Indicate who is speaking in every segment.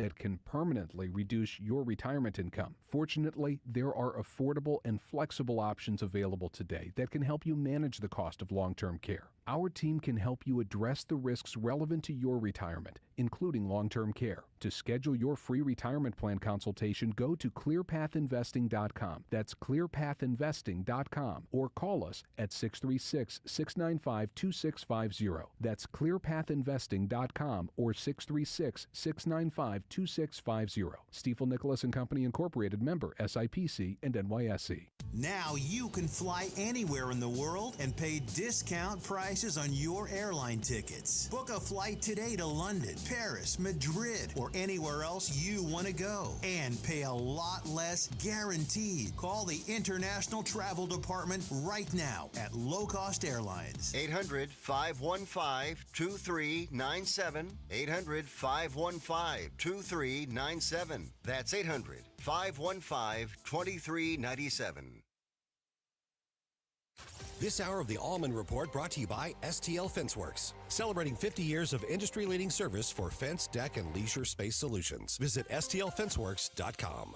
Speaker 1: that can permanently reduce your retirement income. Fortunately, there are affordable and flexible options available today that can help you manage the cost of long-term care. Our team can help you address the risks relevant to your retirement, including long-term care. To schedule your free retirement plan consultation, go to clearpathinvesting.com. That's clearpathinvesting.com, or call us at 636-695-2650. That's clearpathinvesting.com or 636-695-2650. Stifel Nicholas and Company Incorporated, member SIPC and NYSE.
Speaker 2: Now you can fly anywhere in the world and pay discount prices on your airline tickets. Book a flight today to London, Paris, Madrid, or anywhere else you want to go and pay a lot less guaranteed. Call the International Travel Department right now at Low Cost Airlines.
Speaker 3: 800-515-2397. 800-515-2397. That's 800-515-2397.
Speaker 4: This hour of the Allman Report brought to you by STL FenceWorks, celebrating 50 years of industry-leading service for fence, deck, and leisure space solutions. Visit stlfenceworks.com.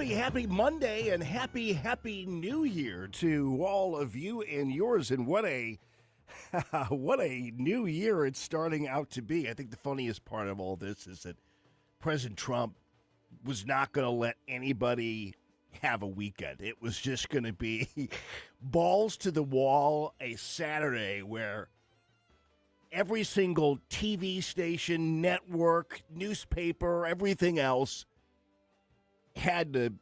Speaker 5: Happy Monday and happy New Year to all of you and yours. And what a new year it's starting out to be. I think the funniest part of all this is that President Trump was not going to let anybody have a weekend. It was just going to be balls to the wall, a Saturday where every single TV station, network, newspaper, everything else had to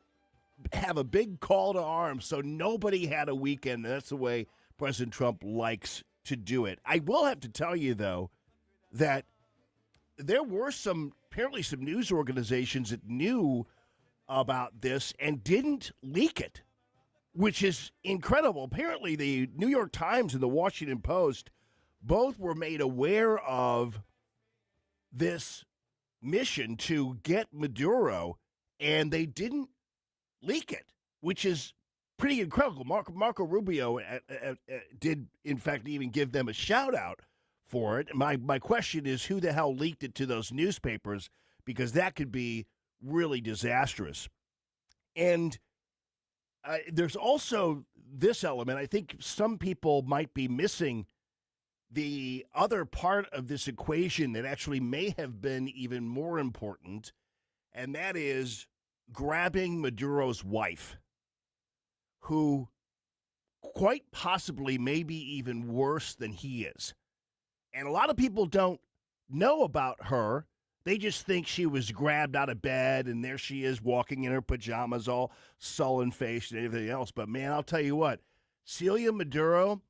Speaker 5: have a big call to arms, so nobody had a weekend. That's the way President Trump likes to do it. I will have to tell you, though, that there were apparently some news organizations that knew about this and didn't leak it, which is incredible. Apparently, the New York Times and the Washington Post both were made aware of this mission to get Maduro, and they didn't leak it, which is pretty incredible. Marco Rubio did, in fact, even give them a shout-out for it. My question is, who the hell leaked it to those newspapers? Because that could be really disastrous. And there's also this element. I think some people might be missing the other part of this equation that actually may have been even more important, and that is grabbing Maduro's wife, who quite possibly may be even worse than he is. And a lot of people don't know about her. They just think she was grabbed out of bed, and there she is walking in her pajamas, all sullen-faced and everything else. But, man, I'll tell you what, Celia Maduro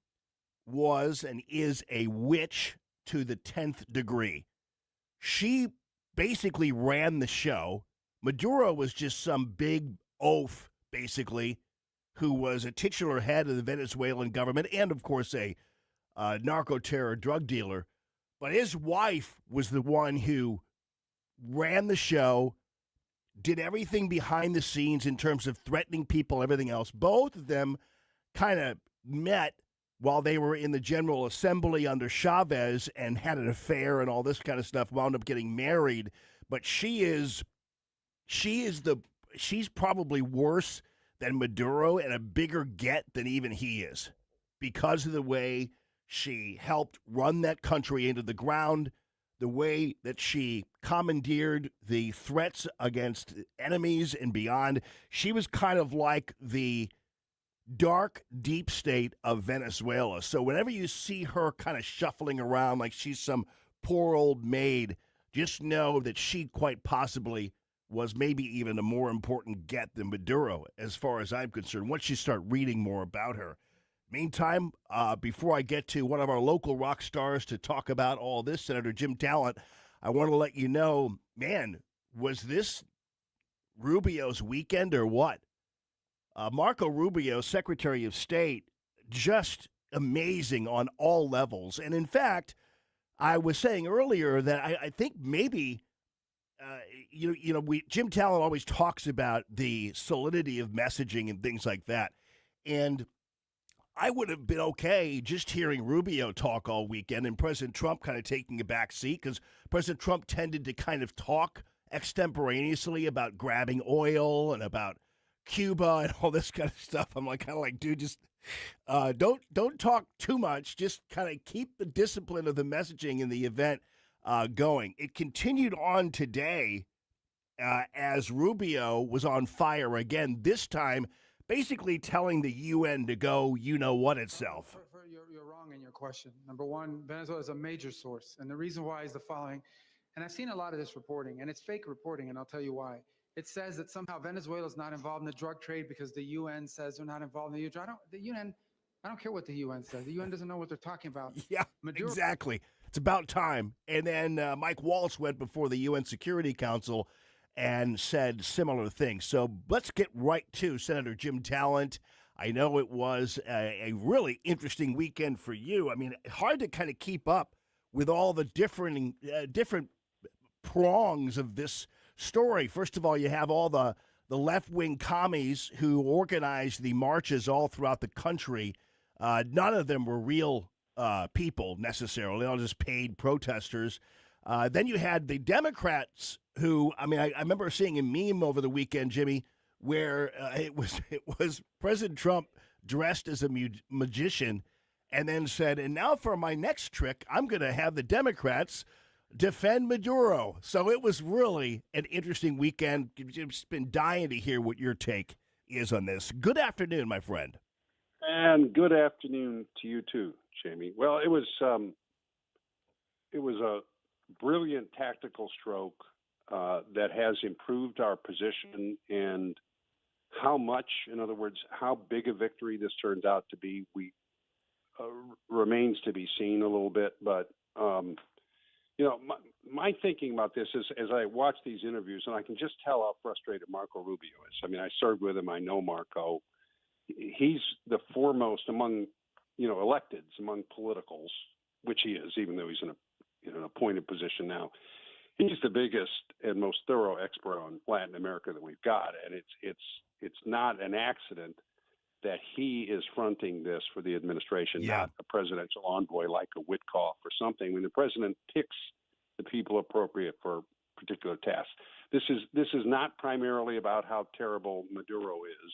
Speaker 5: was and is a witch to the 10th degree. She basically ran the show. Maduro was just some big oaf, basically, who was a titular head of the Venezuelan government and, of course, a narco-terror drug dealer. But his wife was the one who ran the show, did everything behind the scenes in terms of threatening people, everything else. Both of them kind of met while they were in the General Assembly under Chavez and had an affair and all this kind of stuff, wound up getting married. but she's probably worse than Maduro and a bigger get than even he is because of the way she helped run that country into the ground, the way that she commandeered the threats against enemies and beyond. She was kind of like the dark, deep state of Venezuela. So whenever you see her kind of shuffling around like she's some poor old maid, just know that she quite possibly was maybe even a more important get than Maduro, as far as I'm concerned, once you start reading more about her. Meantime, before I get to one of our local rock stars to talk about all this, Senator Jim Talent, I want to let you know, man, was this Rubio's weekend or what? Marco Rubio, Secretary of State, just amazing on all levels. And in fact, I was saying earlier that I think maybe, Jim Talent always talks about the solidity of messaging and things like that. And I would have been okay just hearing Rubio talk all weekend and President Trump kind of taking a back seat because President Trump tended to kind of talk extemporaneously about grabbing oil and about Cuba and all this kind of stuff. I'm like, kind of like, dude, just don't talk too much. Just kind of keep the discipline of the messaging in the event going. It continued on today as Rubio was on fire again, this time basically telling the UN to go you-know-what itself.
Speaker 6: You're wrong in your question. Number one, Venezuela is a major source. And the reason why is the following. And I've seen a lot of this reporting, and it's fake reporting, and I'll tell you why. It says that somehow Venezuela is not involved in the drug trade because the UN says they're not involved in the drug. I don't care what the UN says. The UN doesn't know what they're talking about.
Speaker 5: Yeah, exactly. It's about time. And then Mike Waltz went before the UN Security Council and said similar things. So let's get right to Senator Jim Talent. I know it was a really interesting weekend for you. I mean, hard to kind of keep up with all the different prongs of this story. First of all, you have all the left-wing commies who organized the marches all throughout the country. None of them were real people necessarily, all just paid protesters. Then you had the Democrats who, I mean, I remember seeing a meme over the weekend, Jimmy, where it was President Trump dressed as a magician and then said, and now for my next trick, I'm going to have the Democrats defend Maduro. So it was really an interesting weekend. I've been dying to hear what your take is on this. Good afternoon, my friend.
Speaker 7: And good afternoon to you too, Jamie. Well, it was a brilliant tactical stroke that has improved our position, and how much, in other words, how big a victory this turns out to be, remains to be seen a little bit. But my thinking about this is, as I watch these interviews, and I can just tell how frustrated Marco Rubio is. I mean, I served with him. I know Marco. He's the foremost among, electeds, among politicals, which he is, even though he's in an appointed position now. He's the biggest and most thorough expert on Latin America that we've got, and it's not an accident that he is fronting this for the administration, not a presidential envoy like a Witkoff or something. When the president picks the people appropriate for particular tasks, this is not primarily about how terrible Maduro is,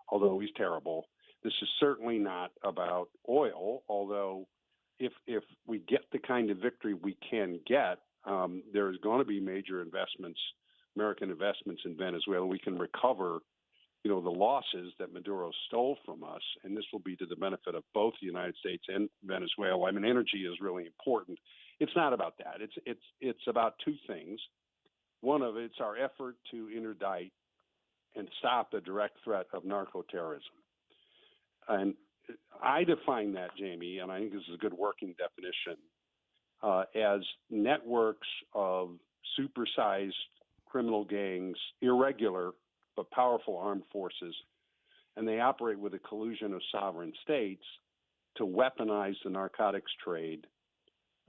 Speaker 7: although he's terrible. This is certainly not about oil, although if we get the kind of victory we can get, there's going to be major investments, American investments in Venezuela. We can recover, the losses that Maduro stole from us, and this will be to the benefit of both the United States and Venezuela. I mean, energy is really important. It's not about that. It's about two things. One of it's our effort to interdict and stop the direct threat of narco-terrorism. And I define that, Jamie, and I think this is a good working definition, as networks of supersized criminal gangs, irregular but powerful armed forces, and they operate with a collusion of sovereign states to weaponize the narcotics trade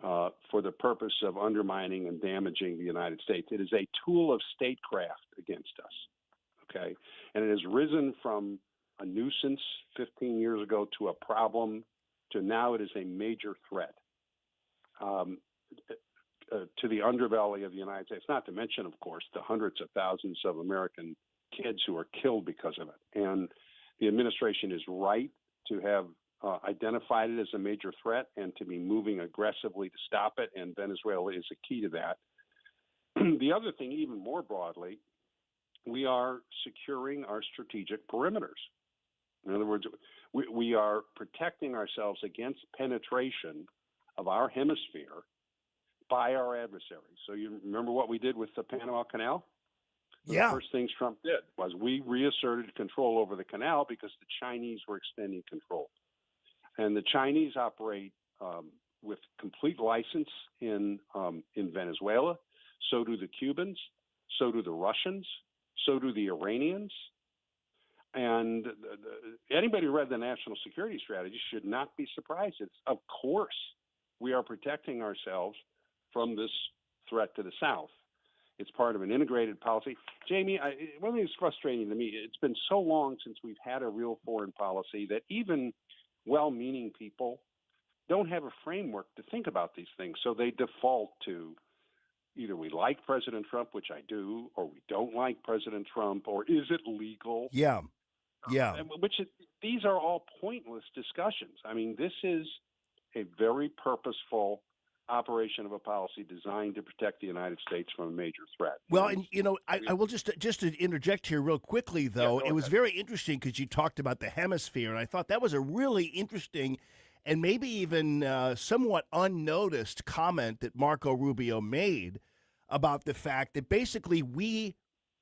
Speaker 7: for the purpose of undermining and damaging the United States. It is a tool of statecraft against us, okay? And it has risen from a nuisance 15 years ago to a problem to now it is a major threat. to the underbelly of the United States, not to mention, of course, the hundreds of thousands of American kids who are killed because of it. And the administration is right to have identified it as a major threat and to be moving aggressively to stop it, and Venezuela is a key to that. The other thing, even more broadly, we are securing our strategic perimeters. In other words, we are protecting ourselves against penetration of our hemisphere by our adversaries. So you remember what we did with the Panama Canal?
Speaker 5: Yeah.
Speaker 7: The first things Trump did was we reasserted control over the canal because the Chinese were extending control. And the Chinese operate with complete license in Venezuela. So do the Cubans. So do the Russians. So do the Iranians. And anybody who read the national security strategy should not be surprised. Of course, we are protecting ourselves from this threat to the south. It's part of an integrated policy. Jamie, one thing that's frustrating to me, it's been so long since we've had a real foreign policy that even well-meaning people don't have a framework to think about these things. So they default to either we like President Trump, which I do, or we don't like President Trump, or is it legal?
Speaker 5: Yeah. Yeah.
Speaker 7: These are all pointless discussions. I mean, this is a very purposeful operation of a policy designed to protect the United States from a major threat.
Speaker 5: Well, and I will just to interject here real quickly, though. It was very interesting because you talked about the hemisphere, and I thought that was a really interesting and maybe even somewhat unnoticed comment that Marco Rubio made about the fact that basically we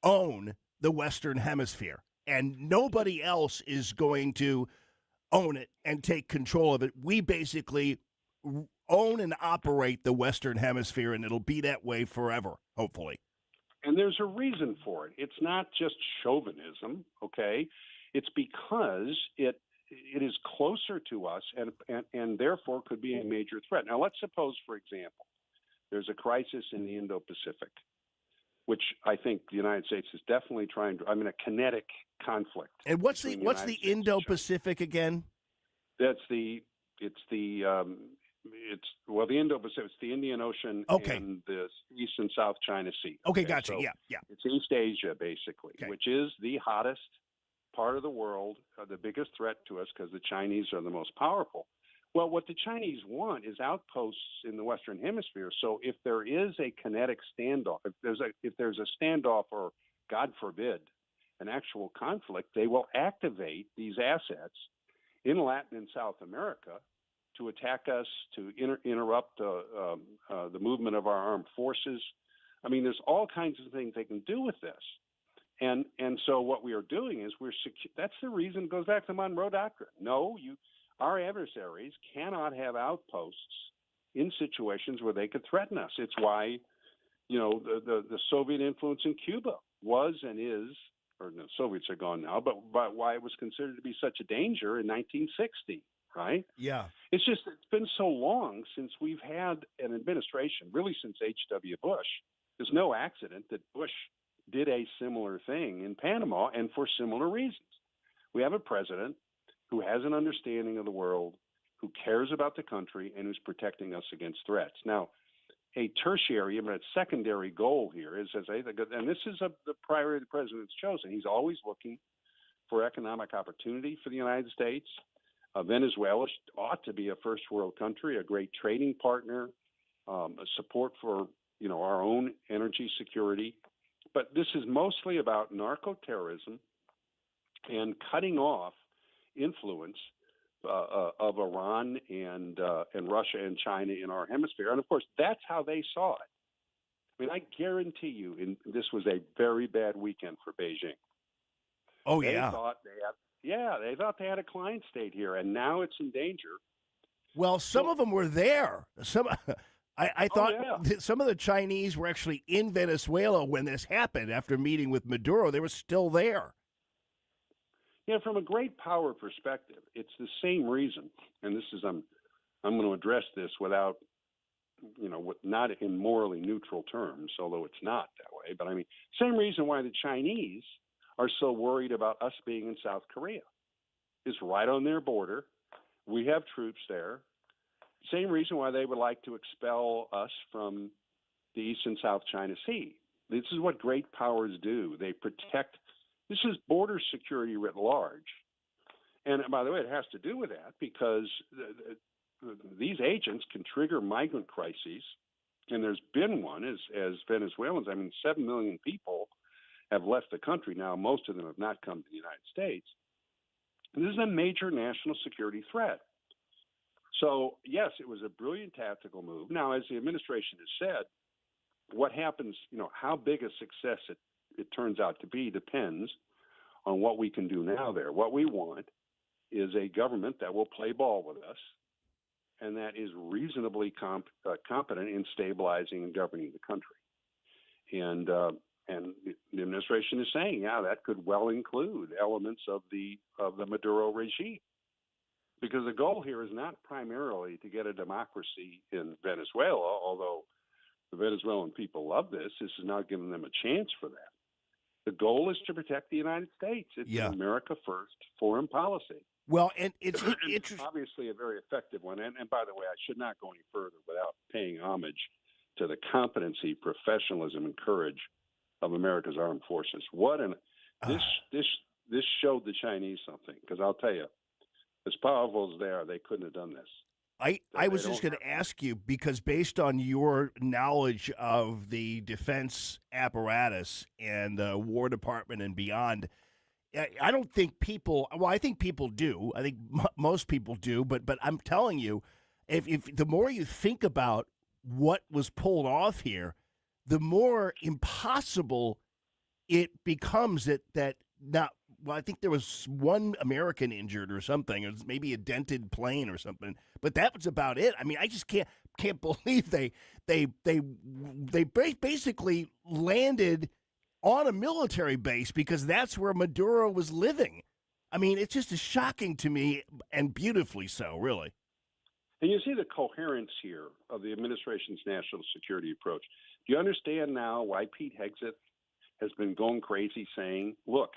Speaker 5: own the Western Hemisphere, and nobody else is going to own it and take control of it. We basically own and operate the Western Hemisphere, and it'll be that way forever, hopefully.
Speaker 7: And there's a reason for it. It's not just chauvinism, okay? It's because it is closer to us and therefore could be a major threat. Now, let's suppose, for example, there's a crisis in the Indo-Pacific, which I think the United States is definitely trying to, a kinetic conflict.
Speaker 5: And what's the Indo-Pacific again?
Speaker 7: The Indo-Pacific, it's the Indian Ocean and the East and South China Sea.
Speaker 5: Okay, gotcha.
Speaker 7: So
Speaker 5: yeah.
Speaker 7: It's East Asia, basically, which is the hottest part of the world, the biggest threat to us because the Chinese are the most powerful. Well, what the Chinese want is outposts in the Western Hemisphere. So if there is a kinetic standoff, if there's a standoff or, God forbid, an actual conflict, they will activate these assets in Latin and South America to attack us, to interrupt the movement of our armed forces. I mean, there's all kinds of things they can do with this. And so what we are doing is that's the reason, it goes back to the Monroe Doctrine. No, our adversaries cannot have outposts in situations where they could threaten us. It's why, the Soviet influence in Cuba was and is, or the Soviets are gone now, but why it was considered to be such a danger in 1960, right?
Speaker 5: Yeah.
Speaker 7: It's been so long since we've had an administration, really since H.W. Bush. There's no accident that Bush did a similar thing in Panama, and for similar reasons. We have a president who has an understanding of the world, who cares about the country, and who's protecting us against threats. Now, a tertiary, a secondary goal here is, and this is the priority the president's chosen. He's always looking for economic opportunity for the United States. Venezuela ought to be a first world country, a great trading partner, a support for our own energy security. But this is mostly about narco-terrorism and cutting off influence of Iran and Russia and China in our hemisphere. And, of course, that's how they saw it. I mean, I guarantee you this was a very bad weekend for Beijing.
Speaker 5: Oh,
Speaker 7: they
Speaker 5: yeah.
Speaker 7: Thought they thought they had a client state here, and now it's in danger.
Speaker 5: Well, some of them were there. I thought some of the Chinese were actually in Venezuela when this happened. After meeting with Maduro, they were still there.
Speaker 7: Yeah, from a great power perspective, it's the same reason. And this is I'm going to address this without, not in morally neutral terms, although it's not that way. But I mean, same reason why the Chinese are so worried about us being in South Korea. It's right on their border. We have troops there. Same reason why they would like to expel us from the East and South China Sea. This is what great powers do. They protect. This is border security writ large. And by the way, it has to do with that because these agents can trigger migrant crises. And there's been one as Venezuelans. I mean, 7 million people have left the country now. Most of them have not come to the United States. And this is a major national security threat. So, yes, it was a brilliant tactical move. Now, as the administration has said, what happens, how big a success it turns out to be depends on what we can do now there. What we want is a government that will play ball with us and that is reasonably competent in stabilizing and governing the country. And the administration is saying, that could well include elements of the Maduro regime. Because the goal here is not primarily to get a democracy in Venezuela, although the Venezuelan people love this. This is not giving them a chance for that. The goal is to protect the United States. It's an America first foreign policy.
Speaker 5: Well, and it's
Speaker 7: obviously a very effective one. And by the way, I should not go any further without paying homage to the competency, professionalism, and courage of America's armed forces. This showed the Chinese something, because I'll tell you, as powerful as they are, they couldn't have done this.
Speaker 5: I was just going to ask you, because based on your knowledge of the defense apparatus and the War Department and beyond, I don't think people – well, I think people do. I think most people do. But I'm telling you, if the more you think about what was pulled off here, the more impossible it becomes that not – well, I think there was one American injured or something. It was maybe a dented plane or something, but that was about it. I mean, I just can't believe they basically landed on a military base because that's where Maduro was living. I mean, it's just shocking to me, and beautifully so, really.
Speaker 7: And you see the coherence here of the administration's national security approach. Do you understand now why Pete Hegseth has been going crazy saying, look,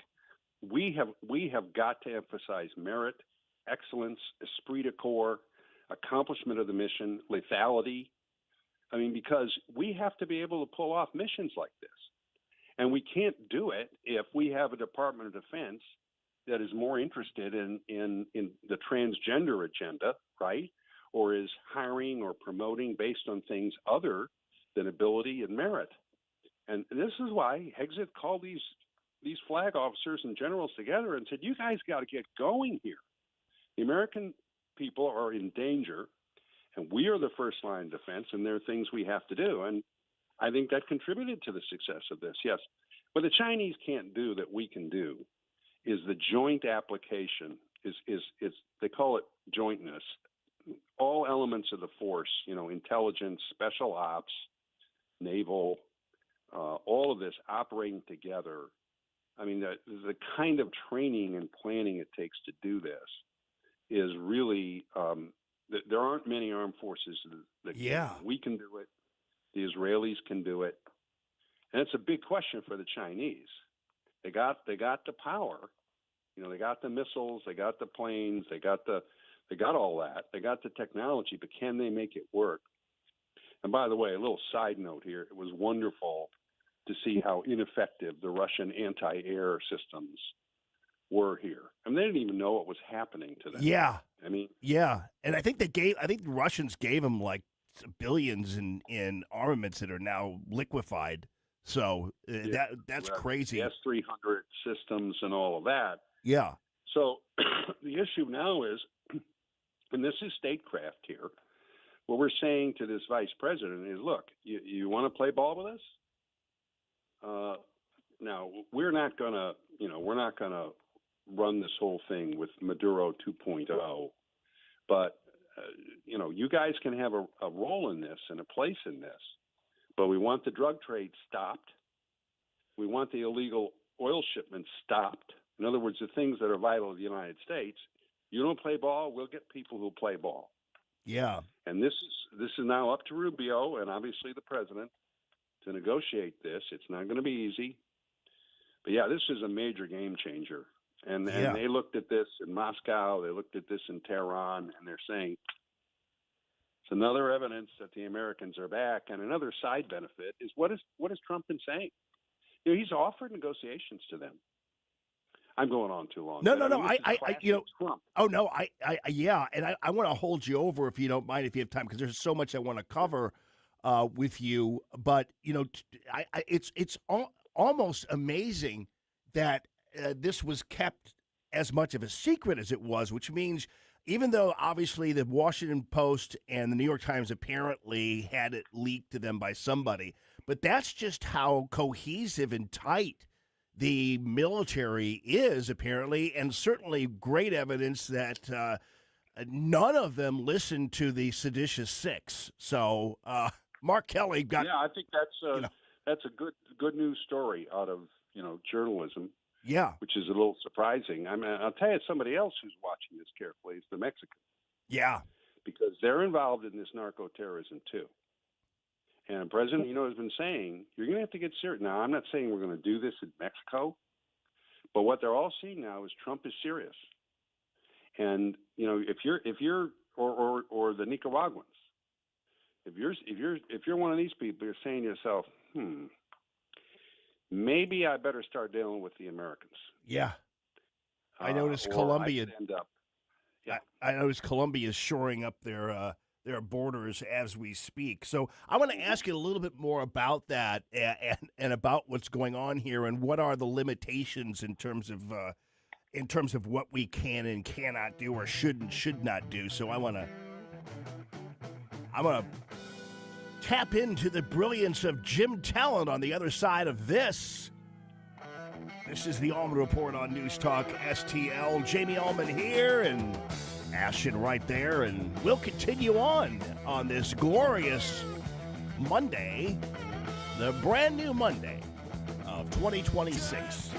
Speaker 7: we have got to emphasize merit, excellence, esprit de corps, accomplishment of the mission, lethality. I mean, because we have to be able to pull off missions like this. And we can't do it if we have a Department of Defense that is more interested in the transgender agenda, right? Or is hiring or promoting based on things other than ability and merit. And this is why Hegseth called these flag officers and generals together and said, you guys got to get going here. The American people are in danger, and we are the first line of defense, and there are things we have to do. And I think that contributed to the success of this, yes. What the Chinese can't do that we can do is the joint application, is they call it jointness. All elements of the force, intelligence, special ops, naval, all of this operating together. I mean, the kind of training and planning it takes to do this is really there aren't many armed forces that can. We can do it. The Israelis can do it. And it's a big question for the Chinese. They got the power. They got the missiles, they got the planes, they got all that. They got the technology, but can they make it work? And by the way, a little side note here, it was wonderful to see how ineffective the Russian anti-air systems were here. I mean, they didn't even know what was happening to them.
Speaker 5: Yeah.
Speaker 7: I mean,
Speaker 5: yeah. And I think the Russians gave them like billions in armaments that are now liquefied. So that's crazy.
Speaker 7: The S-300 systems and all of that.
Speaker 5: Yeah.
Speaker 7: So the issue now is, and this is statecraft here, what we're saying to this vice president is, look, you want to play ball with us? Now, we're not going to run this whole thing with Maduro 2.0, but, you guys can have a role in this and a place in this, but we want the drug trade stopped. We want the illegal oil shipments stopped. In other words, the things that are vital to the United States. You don't play ball, we'll get people who play ball.
Speaker 5: Yeah.
Speaker 7: And this is now up to Rubio and obviously the president to negotiate this. It's not going to be easy. But, yeah, this is a major game changer. And they looked at this in Moscow. They looked at this in Tehran, and they're saying, It's another evidence that the Americans are back. And another side benefit is what has Trump been saying? He's offered negotiations to them. I'm going on too long.
Speaker 5: No.
Speaker 7: This is classic Trump.
Speaker 5: Oh no, yeah, and I want to hold you over if you don't mind, if you have time, because there's so much I want to cover with you. But it's almost amazing that this was kept as much of a secret as it was, which means even though obviously the Washington Post and the New York Times apparently had it leaked to them by somebody, but that's just how cohesive and tight the military is, apparently, and certainly great evidence that none of them listened to the seditious six. So Mark Kelly got.
Speaker 7: Yeah, I think that's a good news story out of journalism.
Speaker 5: Yeah,
Speaker 7: which is a little surprising. I mean, I'll tell you, somebody else who's watching this carefully is the Mexicans.
Speaker 5: Yeah,
Speaker 7: because they're involved in this narco terrorism too. And the president, has been saying you're going to have to get serious. Now, I'm not saying we're going to do this in Mexico, but what they're all seeing now is Trump is serious. And if you're or the Nicaraguans, if you're one of these people, you're saying to yourself, maybe I better start dealing with the Americans.
Speaker 5: Yeah. I noticed Colombia.
Speaker 7: Yeah.
Speaker 5: I noticed Colombia is shoring up their borders as we speak. So I want to ask you a little bit more about that and about what's going on here and what are the limitations in terms of what we can and cannot do or should not do. So I'm gonna tap into the brilliance of Jim Talent on the other side of this. This is the Allman Report on News Talk STL. Jamie Allman here and Ashton right there, and we'll continue on this glorious Monday, the brand new Monday of 2026.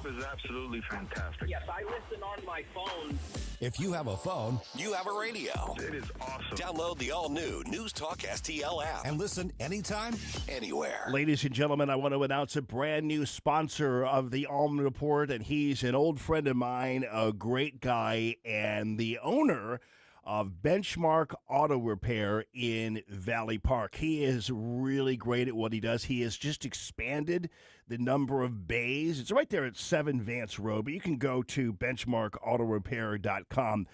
Speaker 8: Is absolutely fantastic.
Speaker 9: Yes, I listen on my phone.
Speaker 4: If you have a phone, you have a radio.
Speaker 8: It is awesome.
Speaker 4: Download the all-new News Talk STL app and listen anytime, anywhere.
Speaker 5: Ladies and gentlemen, I want to announce a brand new sponsor of the Allman Report, and he's an old friend of mine, a great guy, and the owner of Benchmark Auto Repair in Valley Park. He is really great at what he does. He has just expanded the number of bays. It's right there at 7 Vance Road, but you can go to benchmarkautorepair.com.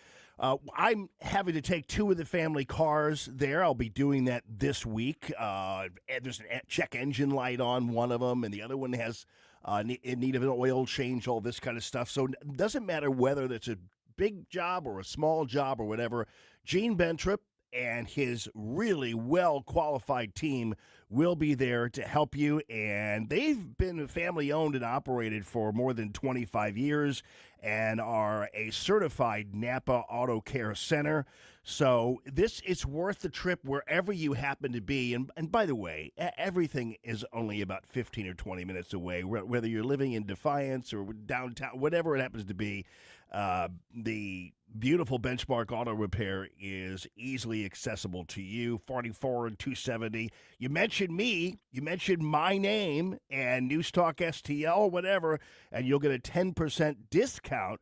Speaker 5: I'm having to take 2 of the family cars there. I'll be doing that this week. There's a check engine light on one of them, and the other one has in need of an oil change, all this kind of stuff. So it doesn't matter whether it's a big job or a small job or whatever. Gene Bentrip and his really well-qualified team will be there to help you, and they've been family-owned and operated for more than 25 years and are a certified Napa Auto Care Center. So it's worth the trip wherever you happen to be. And by the way, everything is only about 15 or 20 minutes away, whether you're living in Defiance or downtown, whatever it happens to be. The beautiful Benchmark Auto Repair is easily accessible to you, 44 and 270. You mentioned me, you mentioned my name and News Talk STL, whatever, and you'll get a 10% discount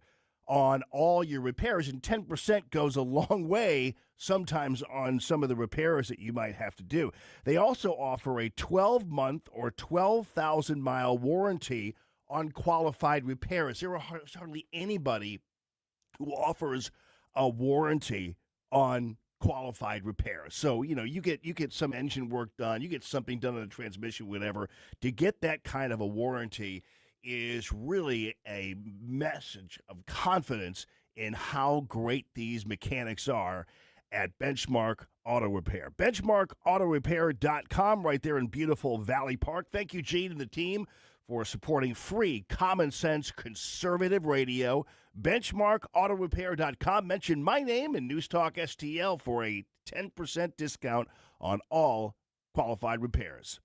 Speaker 5: on all your repairs, and 10% goes a long way sometimes on some of the repairs that you might have to do. They also offer a 12-month or 12,000-mile warranty on qualified repairs. There are hardly anybody who offers a warranty on qualified repairs. So, you get some engine work done, you get something done on the transmission, whatever. To get that kind of a warranty is really a message of confidence in how great these mechanics are at Benchmark Auto Repair. BenchmarkAutorepair.com right there in beautiful Valley Park. Thank you, Gene and the team, for supporting free, common-sense, conservative radio. BenchmarkAutorepair.com. Mention my name and News Talk STL for a 10% discount on all qualified repairs.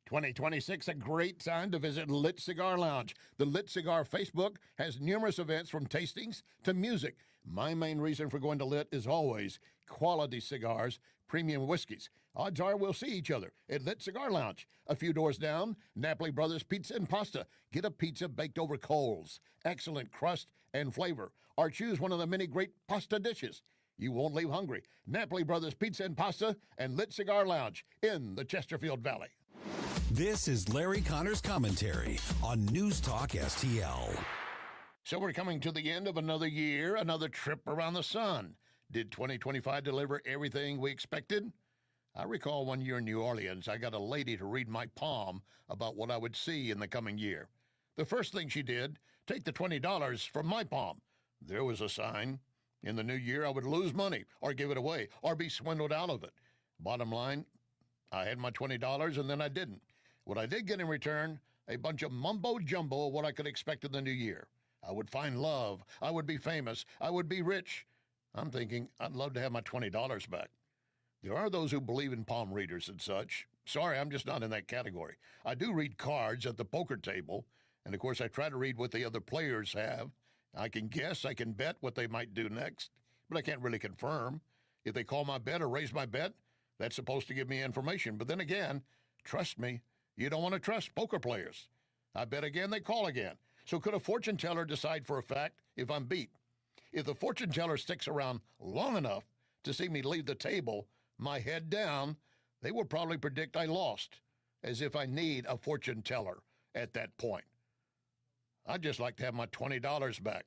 Speaker 10: 2026, a great time to visit Lit Cigar Lounge. The Lit Cigar Facebook has numerous events from tastings to music. My main reason for going to Lit is always quality cigars, premium whiskeys. Odds are we'll see each other at Lit Cigar Lounge. A few doors down, Napoli Brothers Pizza and Pasta. Get a pizza baked over coals. Excellent crust and flavor. Or choose one of the many great pasta dishes. You won't leave hungry. Napoli Brothers Pizza and Pasta and Lit Cigar Lounge in the Chesterfield Valley.
Speaker 4: This is Larry Connor's commentary on News Talk STL.
Speaker 10: So we're coming to the end of another year, another trip around the sun. Did 2025 deliver everything we expected? I recall one year in New Orleans, I got a lady to read my palm about what I would see in the coming year. The first thing she did, take the $20 from my palm. There was a sign. In the new year, I would lose money or give it away or be swindled out of it. Bottom line, I had my $20 and then I didn't. What I did get in return, a bunch of mumbo-jumbo of what I could expect in the new year. I would find love. I would be famous. I would be rich. I'm thinking I'd love to have my $20 back. There are those who believe in palm readers and such. Sorry, I'm just not in that category. I do read cards at the poker table, and of course I try to read what the other players have. I can guess, I can bet what they might do next, but I can't really confirm. If they call my bet or raise my bet, that's supposed to give me information. But then again, trust me, you don't want to trust poker players. I bet again, they call again. So could a fortune teller decide for a fact if I'm beat? If the fortune teller sticks around long enough to see me leave the table, my head down, they will probably predict I lost, as if I need a fortune teller at that point. I'd just like to have my $20 back.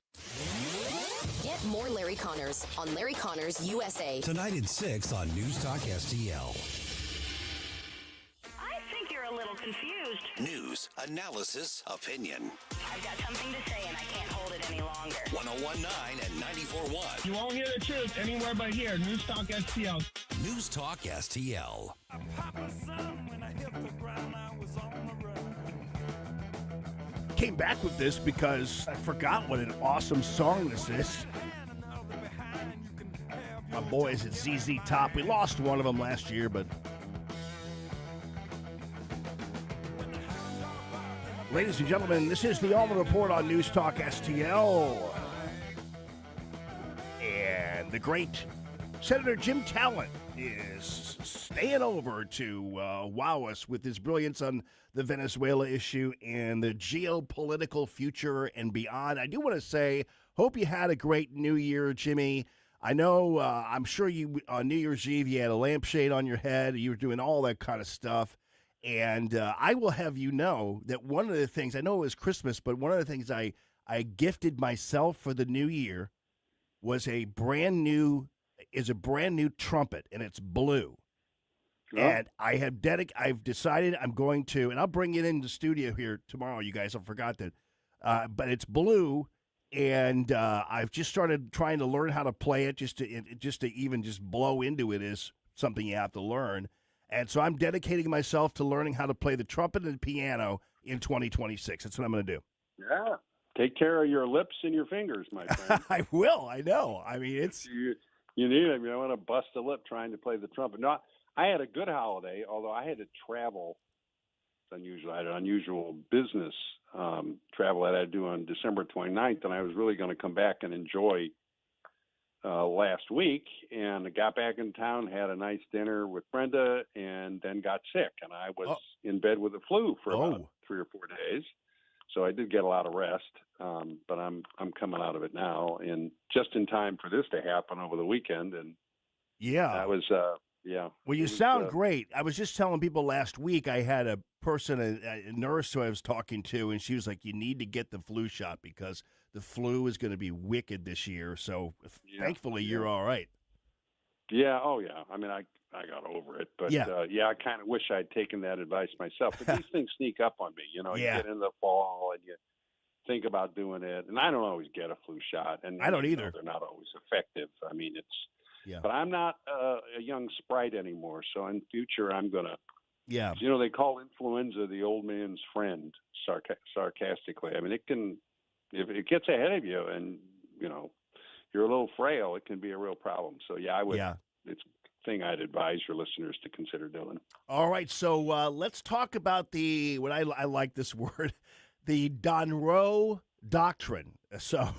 Speaker 11: Get more Larry Connors on Larry Connors USA.
Speaker 4: Tonight at 6 on News Talk STL.
Speaker 9: I think you're a little confused.
Speaker 4: News, analysis, opinion.
Speaker 9: I've got something to say and I can't hold it any longer.
Speaker 4: 101.9 and 94.1.
Speaker 12: You won't hear the truth anywhere but here. News Talk STL.
Speaker 4: News Talk STL.
Speaker 5: Came back with this because I forgot what an awesome song this is. My boys at ZZ Top. We lost one of them last year, but ladies and gentlemen, this is the Allman Report on News Talk STL. And the great Senator Jim Talent is staying over to wow us with his brilliance on the Venezuela issue and the geopolitical future and beyond. I do want to say, hope you had a great New Year, Jimmy. I know, I'm sure you on New Year's Eve, you had a lampshade on your head. You were doing all that kind of stuff. And I will have you know that one of the things, I know it was Christmas, but one of the things I gifted myself for the new year was a brand new trumpet, and it's blue. Oh. And I've decided I'm going to, and I'll bring it in the studio here tomorrow, you guys. I forgot that. But it's blue, and I've just started trying to learn how to play it. Just to even blow into it is something you have to learn. And so I'm dedicating myself to learning how to play the trumpet and the piano in 2026. That's what I'm going to do.
Speaker 7: Yeah. Take care of your lips and your fingers, my friend.
Speaker 5: I will. I know. I mean, it's...
Speaker 7: You need it. I mean, I want to bust a lip trying to play the trumpet. No, I had a good holiday, although I had to travel. It's unusual. I had an unusual business travel that I had to do on December 29th, and I was really going to come back and enjoy last week. And I got back in town, had a nice dinner with Brenda, and then got sick. And I was in bed with the flu for about 3 or 4 days. So I did get a lot of rest, but I'm coming out of it now, and just in time for this to happen over the weekend. And that was
Speaker 5: Well, you sound great. I was just telling people last week I had a person, a nurse who I was talking to, and she was like, "You need to get the flu shot because the flu is going to be wicked this year." So thankfully, you're all right. Yeah.
Speaker 7: Oh yeah. I mean, I got over it, but I kind of wish I'd taken that advice myself. But these things sneak up on me, you know. You get in the fall and you think about doing it, and I don't always get a flu shot, and
Speaker 5: I don't either.
Speaker 7: They're not always effective. I mean, but I'm not a young sprite anymore. So in future, I'm gonna. Yeah. You know, they call influenza the old man's friend, sarcastically. I mean, it can, if it gets ahead of you, and you know, you're a little frail, it can be a real problem. So I would. Yeah. It's thing I'd advise your listeners to consider doing.
Speaker 5: All right, so let's talk about what I like this word, the Monroe Doctrine. So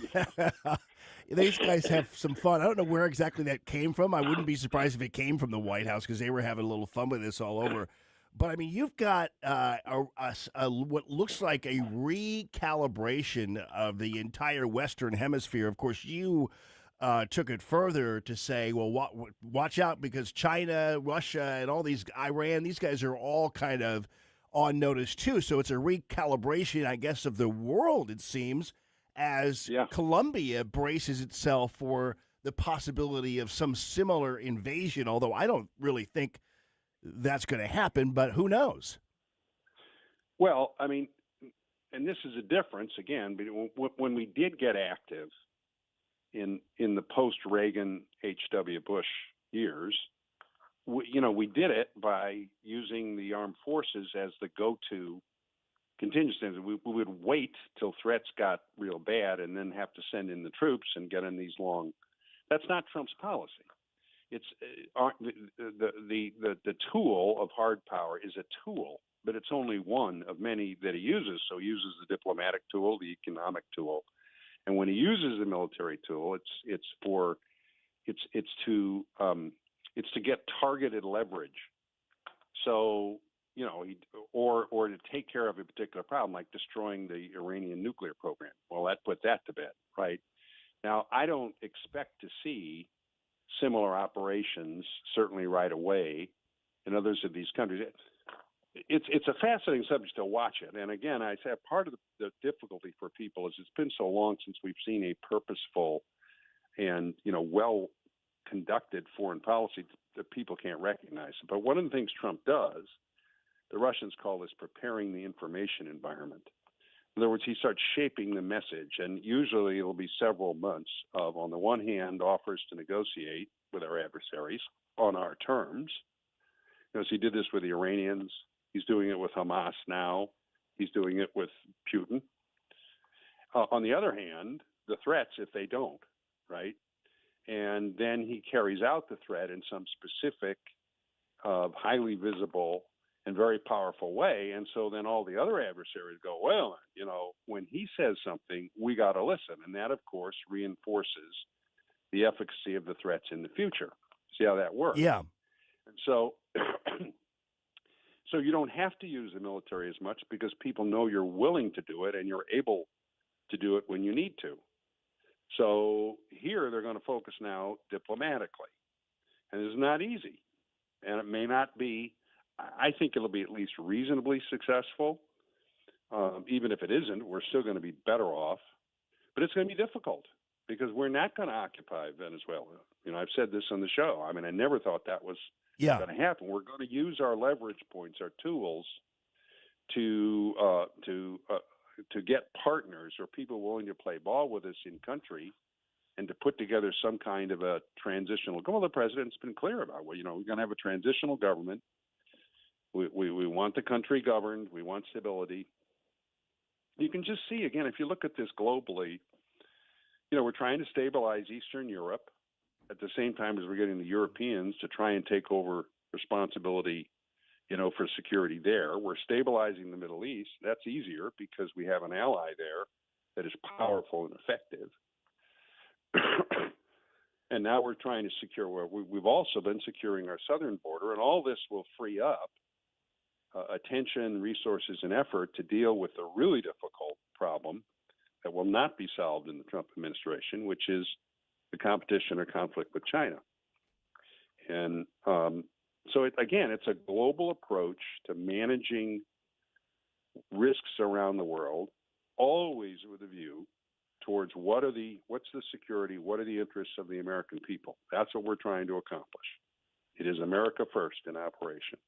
Speaker 5: these guys have some fun. I don't know where exactly that came from. I wouldn't be surprised if it came from the White House because they were having a little fun with this all over. But, I mean, you've got what looks like a recalibration of the entire Western Hemisphere. Of course, you took it further to say, well, watch out because China, Russia, and all these, Iran, these guys are all kind of on notice, too. So it's a recalibration, I guess, of the world, it seems, as Colombia braces itself for the possibility of some similar invasion, although I don't really think that's going to happen, but who knows?
Speaker 7: Well, I mean, and this is a difference, again, when we did get active in the post-Reagan H.W. Bush years, we did it by using the armed forces as the go-to contingency. We would wait till threats got real bad and then have to send in the troops and get in these long. That's not Trump's policy. It's the tool of hard power is a tool, but it's only one of many that he uses. So he uses the diplomatic tool, the economic tool, and when he uses the military tool, it's to get targeted leverage. So or to take care of a particular problem, like destroying the Iranian nuclear program. Well, that put that to bed, right? Now, I don't expect to see similar operations, certainly right away, in others of these countries. It's a fascinating subject to watch it. And again, I say part of the difficulty for people is it's been so long since we've seen a purposeful and well conducted foreign policy that people can't recognize it. But one of the things Trump does, the Russians call this preparing the information environment. In other words, he starts shaping the message, and usually it'll be several months of, on the one hand, offers to negotiate with our adversaries on our terms. As he did this with the Iranians, he's doing it with Hamas now, he's doing it with Putin. On the other hand, the threats if they don't, right? And then he carries out the threat in some specific, highly visible and very powerful way. And so then all the other adversaries go, well, when he says something, we got to listen. And that, of course, reinforces the efficacy of the threats in the future. See how that works?
Speaker 5: Yeah.
Speaker 7: And so, so you don't have to use the military as much because people know you're willing to do it and you're able to do it when you need to. So here they're going to focus now diplomatically. And it's not easy. And it may not be. I think it'll be at least reasonably successful. Even if it isn't, we're still going to be better off. But it's going to be difficult because we're not going to occupy Venezuela. I've said this on the show. I mean, I never thought that was going to happen. We're going to use our leverage points, our tools, to get partners or people willing to play ball with us in country and to put together some kind of a transitional. Well, the president's been clear about, we're going to have a transitional government. We want the country governed. We want stability. You can just see, again, if you look at this globally, we're trying to stabilize Eastern Europe at the same time as we're getting the Europeans to try and take over responsibility, for security there. We're stabilizing the Middle East. That's easier because we have an ally there that is powerful and effective. And now we're trying to secure where we've also been securing our southern border, and all this will free up attention, resources, and effort to deal with the really difficult problem that will not be solved in the Trump administration, which is the competition or conflict with China. And so, it's a global approach to managing risks around the world, always with a view towards what's the security, what are the interests of the American people. That's what we're trying to accomplish. It is America first in operation.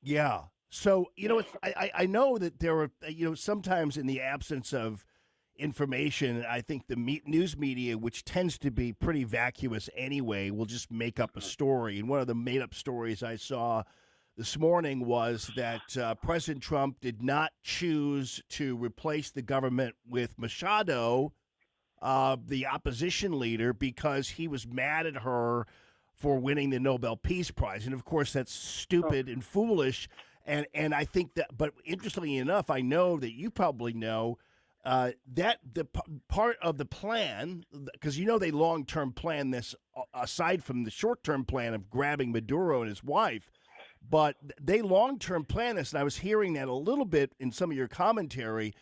Speaker 5: Yeah. So, I know that there are, sometimes in the absence of information, I think the news media, which tends to be pretty vacuous anyway, will just make up a story. And one of the made-up stories I saw this morning was that President Trump did not choose to replace the government with Machado, the opposition leader, because he was mad at her for winning the Nobel Peace Prize. And, of course, that's stupid and foolish. And I think that, but interestingly enough, I know that you probably know that the part of the plan, because they long-term plan this aside from the short-term plan of grabbing Maduro and his wife, but they long-term plan this, and I was hearing that a little bit in some of your commentary,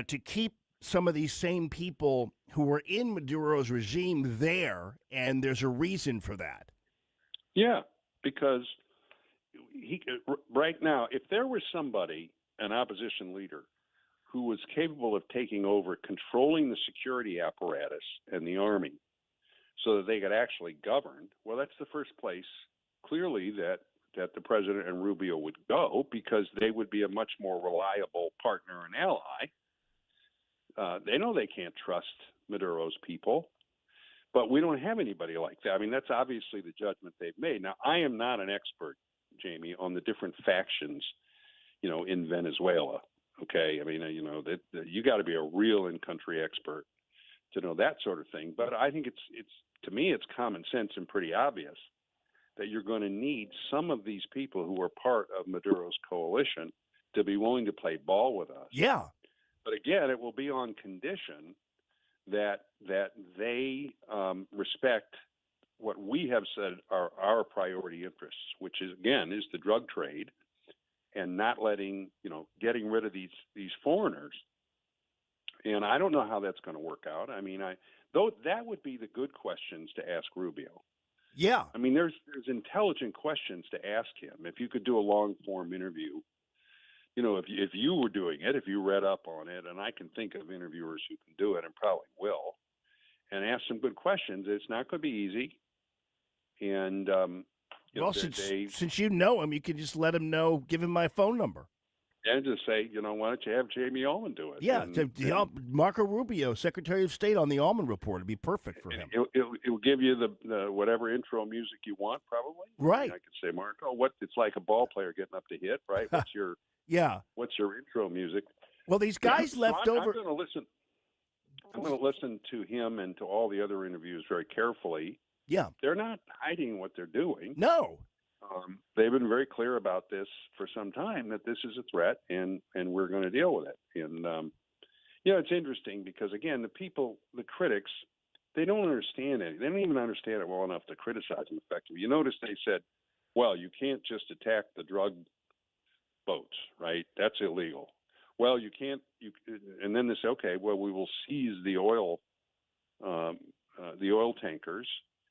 Speaker 5: to keep some of these same people who were in Maduro's regime there, and there's a reason for that.
Speaker 7: Yeah, because right now, if there was somebody, an opposition leader, who was capable of taking over, controlling the security apparatus and the army so that they could actually govern, well, that's the first place, clearly, that the president and Rubio would go, because they would be a much more reliable partner and ally. They know they can't trust Maduro's people, but we don't have anybody like that. I mean, that's obviously the judgment they've made. Now, I am not an expert, Jamie, on the different factions, in Venezuela. Okay, I mean, that you got to be a real in-country expert to know that sort of thing. But I think it's to me, it's common sense and pretty obvious that you're going to need some of these people who are part of Maduro's coalition to be willing to play ball with us.
Speaker 5: Yeah.
Speaker 7: But again, it will be on condition that they respect what we have said are our priority interests, which is the drug trade, and not getting rid of these foreigners. And I don't know how that's going to work out. I mean, though that would be the good questions to ask Rubio.
Speaker 5: Yeah.
Speaker 7: I mean, there's intelligent questions to ask him. If you could do a long form interview, if you were doing it, if you read up on it, and I can think of interviewers who can do it and probably will, and ask some good questions. It's not going to be easy. And
Speaker 5: since you know him, you can just let him know, give him my phone number.
Speaker 7: And just say, why don't you have Jamie Allman do it?
Speaker 5: Yeah, Marco Rubio, Secretary of State on the Allman Report. It'd be perfect for him.
Speaker 7: It will give you the whatever intro music you want, probably.
Speaker 5: Right.
Speaker 7: I mean, I could say, Marco, it's like a ball player getting up to hit, right? What's your intro music?
Speaker 5: Well, these guys left over.
Speaker 7: I'm going to listen. I'm going to listen to him and to all the other interviews very carefully.
Speaker 5: Yeah.
Speaker 7: They're not hiding what they're doing.
Speaker 5: No.
Speaker 7: They've been very clear about this for some time, that this is a threat, and we're going to deal with it. And, it's interesting because, again, the critics, they don't understand it. They don't even understand it well enough to criticize them effectively. You notice they said, well, you can't just attack the drug boats, right? That's illegal. Well, you can't. And then they say, okay, well, we will seize the oil tankers,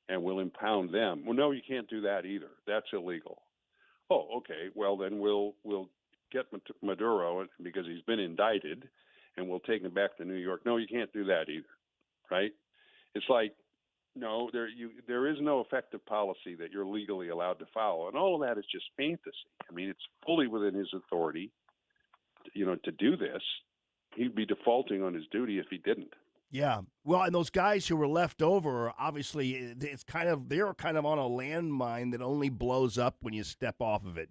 Speaker 7: and we'll impound them. Well, no, you can't do that either. That's illegal. Oh, okay. Well, then we'll get Maduro because he's been indicted, and we'll take him back to New York. No, you can't do that either, right? It's like, no, there is no effective policy that you're legally allowed to follow, and all of that is just fantasy. I mean, it's fully within his authority, to do this. He'd be defaulting on his duty if he didn't.
Speaker 5: Yeah. Well, and those guys who were left over, obviously, they're kind of on a landmine that only blows up when you step off of it.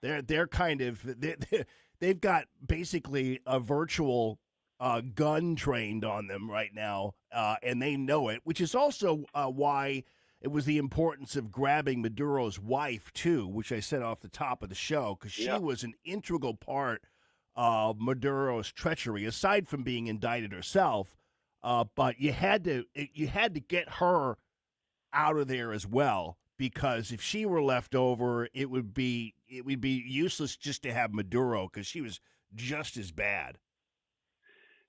Speaker 5: They're kind of they've got basically a virtual gun trained on them right now, and they know it. Which is also why it was the importance of grabbing Maduro's wife too, which I said off the top of the show, because she was an integral part of Maduro's treachery, aside from being indicted herself. But you had to get her out of there as well, because if she were left over, it would be useless just to have Maduro, because she was just as bad.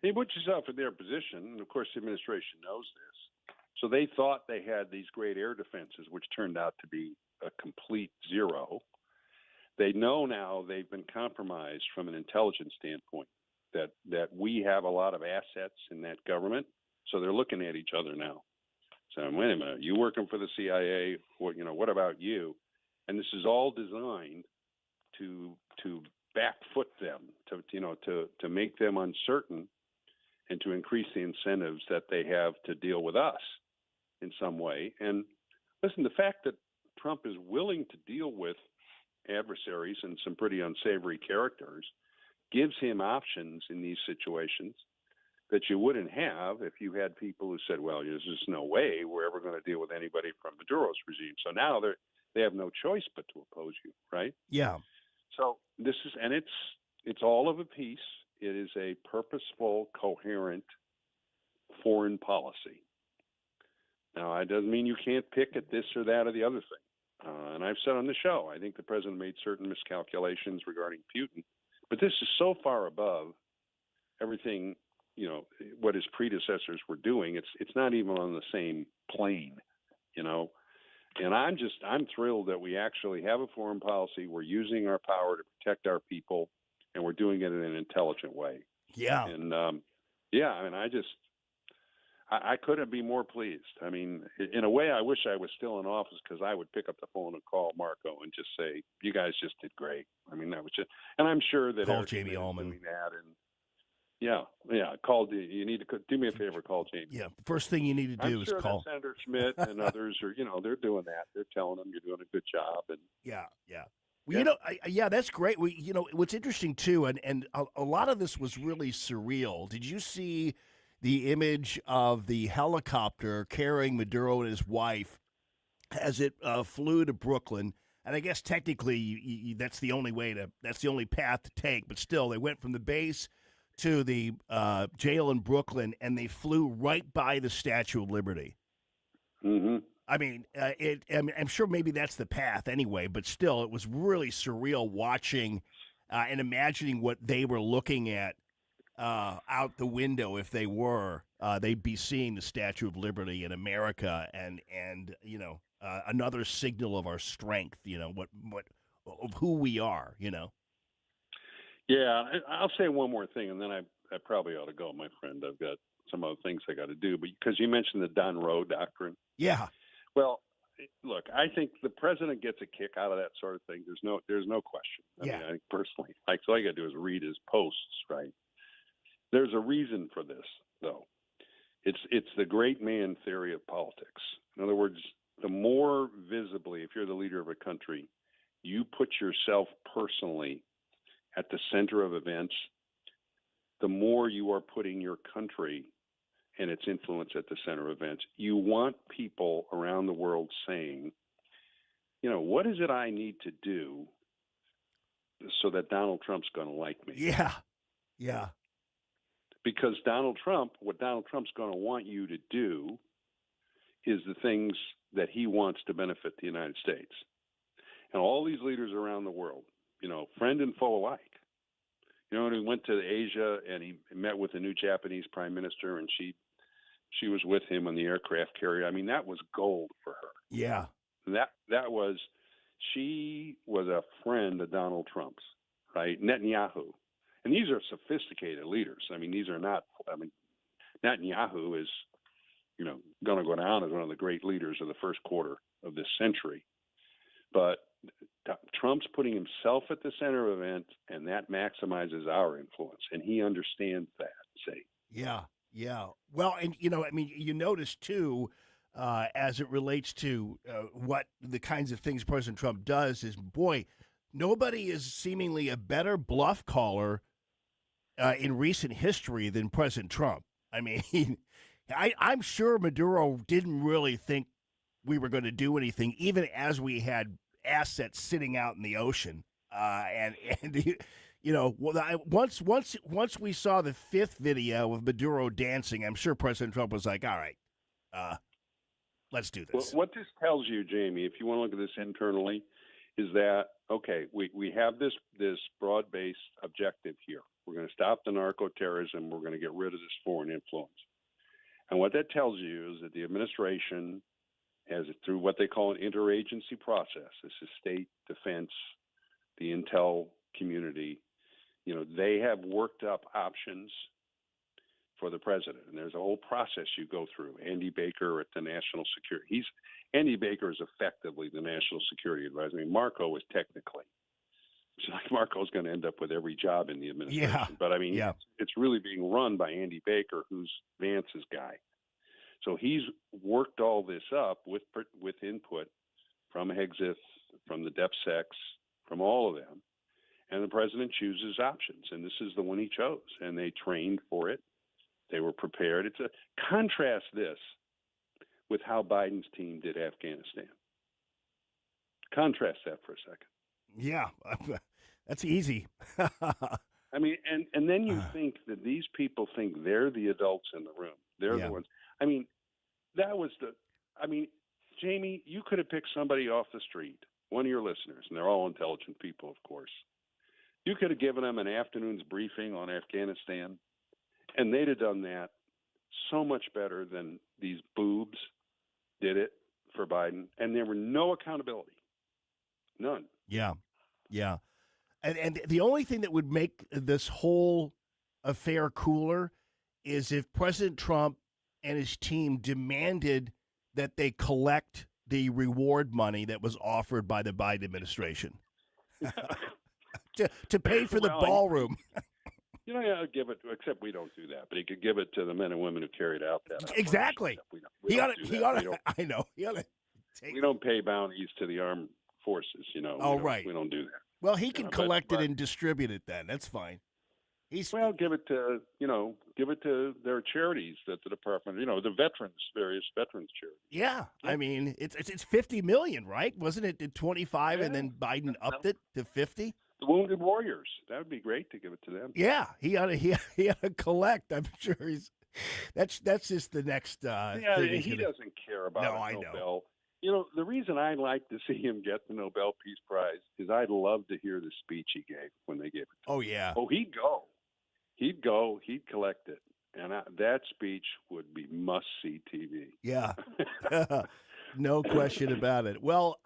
Speaker 7: Hey, put yourself in their position, and of course the administration knows this. So they thought they had these great air defenses, which turned out to be a complete zero. They know now they've been compromised from an intelligence standpoint. That we have a lot of assets in that government, so they're looking at each other now. So wait a minute, you working for the CIA? What about you? And this is all designed to backfoot them, to make them uncertain, and to increase the incentives that they have to deal with us in some way. And listen, the fact that Trump is willing to deal with adversaries and some pretty unsavory characters gives him options in these situations that you wouldn't have if you had people who said, well, there's just no way we're ever going to deal with anybody from Maduro's regime. So now they have no choice but to oppose you, right?
Speaker 5: Yeah.
Speaker 7: So this is, and it's all of a piece. It is a purposeful, coherent foreign policy. Now, it doesn't mean you can't pick at this or that or the other thing. And I've said on the show, I think the president made certain miscalculations regarding Putin, but this is so far above everything, what his predecessors were doing. It's not even on the same plane, And I'm thrilled that we actually have a foreign policy. We're using our power to protect our people, and we're doing it in an intelligent way.
Speaker 5: Yeah.
Speaker 7: And I couldn't be more pleased. I mean, in a way, I wish I was still in office because I would pick up the phone and call Marco and just say, "You guys just did great." I mean, that was just, and I'm sure that
Speaker 5: call
Speaker 7: Eric
Speaker 5: Jamie Allman
Speaker 7: doing that, and call. You need to do me a favor, call Jamie.
Speaker 5: Yeah, first thing you need to do is call
Speaker 7: Senator Schmidt and others are, they're doing that. They're telling them you're doing a good job, and
Speaker 5: Well, that's great. What's interesting too, and a lot of this was really surreal. Did you see the image of the helicopter carrying Maduro and his wife as it flew to Brooklyn? And I guess technically that's the only path to take. But still, they went from the base to the jail in Brooklyn, and they flew right by the Statue of Liberty.
Speaker 7: Mm-hmm.
Speaker 5: I mean, I'm sure maybe that's the path anyway, but still, it was really surreal watching and imagining what they were looking at out the window. If they were, they'd be seeing the Statue of Liberty in America, and another signal of our strength. What of who we are.
Speaker 7: Yeah, I'll say one more thing, and then I probably ought to go, my friend. I've got some other things I got to do, but because you mentioned the Don Roe doctrine.
Speaker 5: Yeah.
Speaker 7: Well, look, I think the president gets a kick out of that sort of thing. There's no question. I mean, I think personally, so all you got to do is read his posts, right? There's a reason for this, though. It's the great man theory of politics. In other words, the more visibly, if you're the leader of a country, you put yourself personally at the center of events, the more you are putting your country and its influence at the center of events. You want people around the world saying, what is it I need to do so that Donald Trump's going to like me?
Speaker 5: Yeah. Yeah.
Speaker 7: Because what Donald Trump's going to want you to do is the things that he wants to benefit the United States. And all these leaders around the world, friend and foe alike. When he went to Asia and he met with the new Japanese prime minister, and she was with him on the aircraft carrier. I mean, that was gold for her.
Speaker 5: Yeah.
Speaker 7: She was a friend of Donald Trump's, right? Netanyahu. And these are sophisticated leaders. I mean, Netanyahu is, going to go down as one of the great leaders of the first quarter of this century. But Trump's putting himself at the center of events, and that maximizes our influence. And he understands that,
Speaker 5: Yeah. Yeah. Well, and, you notice, too, as it relates to what the kinds of things President Trump does is, boy, nobody is seemingly a better bluff caller in recent history than President Trump. I mean, I'm sure Maduro didn't really think we were going to do anything, even as we had assets sitting out in the ocean. Once we saw the fifth video of Maduro dancing, I'm sure President Trump was like, all right, let's do this.
Speaker 7: Well, what this tells you, Jamie, if you want to look at this internally, is that, okay, we have this broad-based objective here. We're going to stop the narco-terrorism. We're going to get rid of this foreign influence. And what that tells you is that the administration has, through what they call an interagency process, this is state, defense, the intel community, they have worked up options for the president. And there's a whole process you go through. Andy Baker at the National Security. Andy Baker is effectively the National Security Advisor. I mean, Marco is technically. It's like Marco's going to end up with every job in the administration.
Speaker 5: Yeah.
Speaker 7: But, I mean, it's really being run by Andy Baker, who's Vance's guy. So he's worked all this up with input from Hegseth, from the DepSecs, from all of them. And the president chooses options. And this is the one he chose. And they trained for it. They were prepared. It's a contrast this with how Biden's team did Afghanistan. Contrast that for a second.
Speaker 5: Yeah, that's easy.
Speaker 7: I mean, and then you think that these people think they're the adults in the room. They're the ones. I mean, Jamie, you could have picked somebody off the street, one of your listeners, and they're all intelligent people, of course. You could have given them an afternoon's briefing on Afghanistan, and they'd have done that so much better than these boobs did it for Biden. And there were no accountability. None.
Speaker 5: Yeah. And the only thing that would make this whole affair cooler is if President Trump and his team demanded that they collect the reward money that was offered by the Biden administration to pay for the ballroom.
Speaker 7: I'd give it, except we don't do that, but he could give it to the men and women who carried out that.
Speaker 5: Exactly.
Speaker 7: We don't do that.
Speaker 5: I know.
Speaker 7: We don't pay bounties to the armed forces,
Speaker 5: right.
Speaker 7: We don't do that.
Speaker 5: Well, he can collect it and distribute it then. That's fine.
Speaker 7: Give it to their charities that the department, the various veterans charities.
Speaker 5: Yeah. I mean, it's $50 million, right? Wasn't it at 25 and then Biden upped it to 50?
Speaker 7: The Wounded Warriors. That would be great to give it to them.
Speaker 5: Yeah, he ought to collect. I'm sure that's just the next thing.
Speaker 7: He doesn't care about Nobel.
Speaker 5: Know.
Speaker 7: The reason I like to see him get the Nobel Peace Prize is I'd love to hear the speech he gave when they gave it to him.
Speaker 5: Oh, yeah.
Speaker 7: Oh, he'd go, he'd collect it. And that speech would be must-see TV.
Speaker 5: Yeah. No question about it. Well,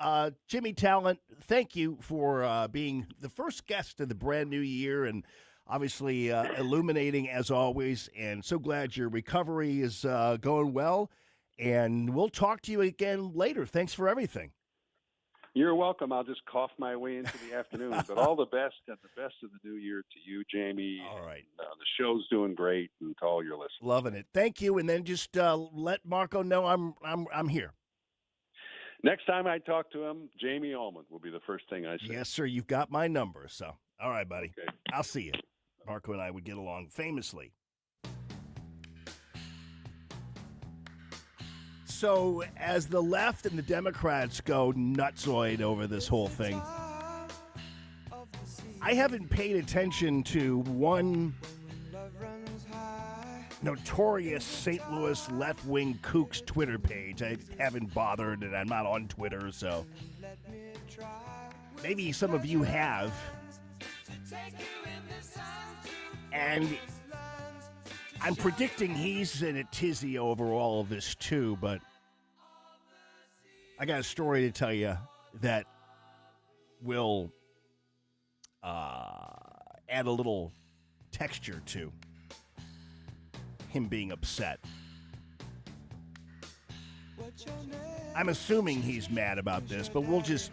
Speaker 5: Jimmy Talent, thank you for being the first guest of the brand new year and obviously illuminating as always. And so glad your recovery is going well. And we'll talk to you again later. Thanks for everything.
Speaker 7: You're welcome. I'll just cough my way into the afternoon. But all the best and the best of the new year to you, Jamie.
Speaker 5: All right.
Speaker 7: And, the show's doing great, and to all your listeners.
Speaker 5: Loving it. Thank you. And then just let Marco know I'm here.
Speaker 7: Next time I talk to him, Jamie Allman will be the first thing I say.
Speaker 5: Yes, sir. You've got my number. So, all right, buddy.
Speaker 7: Okay.
Speaker 5: I'll see you. Marco and I would get along famously. So, as the left and the Democrats go nutsoid over this whole thing, I haven't paid attention to one notorious St. Louis left-wing kook's Twitter page. I haven't bothered, and I'm not on Twitter, so maybe some of you have. And I'm predicting he's in a tizzy over all of this, too, but I got a story to tell you that will add a little texture to him being upset. I'm assuming he's mad about this, but we'll just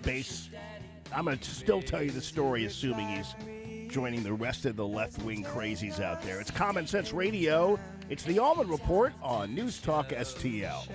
Speaker 5: I'm going to still tell you the story assuming he's joining the rest of the left-wing crazies out there. It's Common Sense Radio. It's the Allman Report on News Talk STL.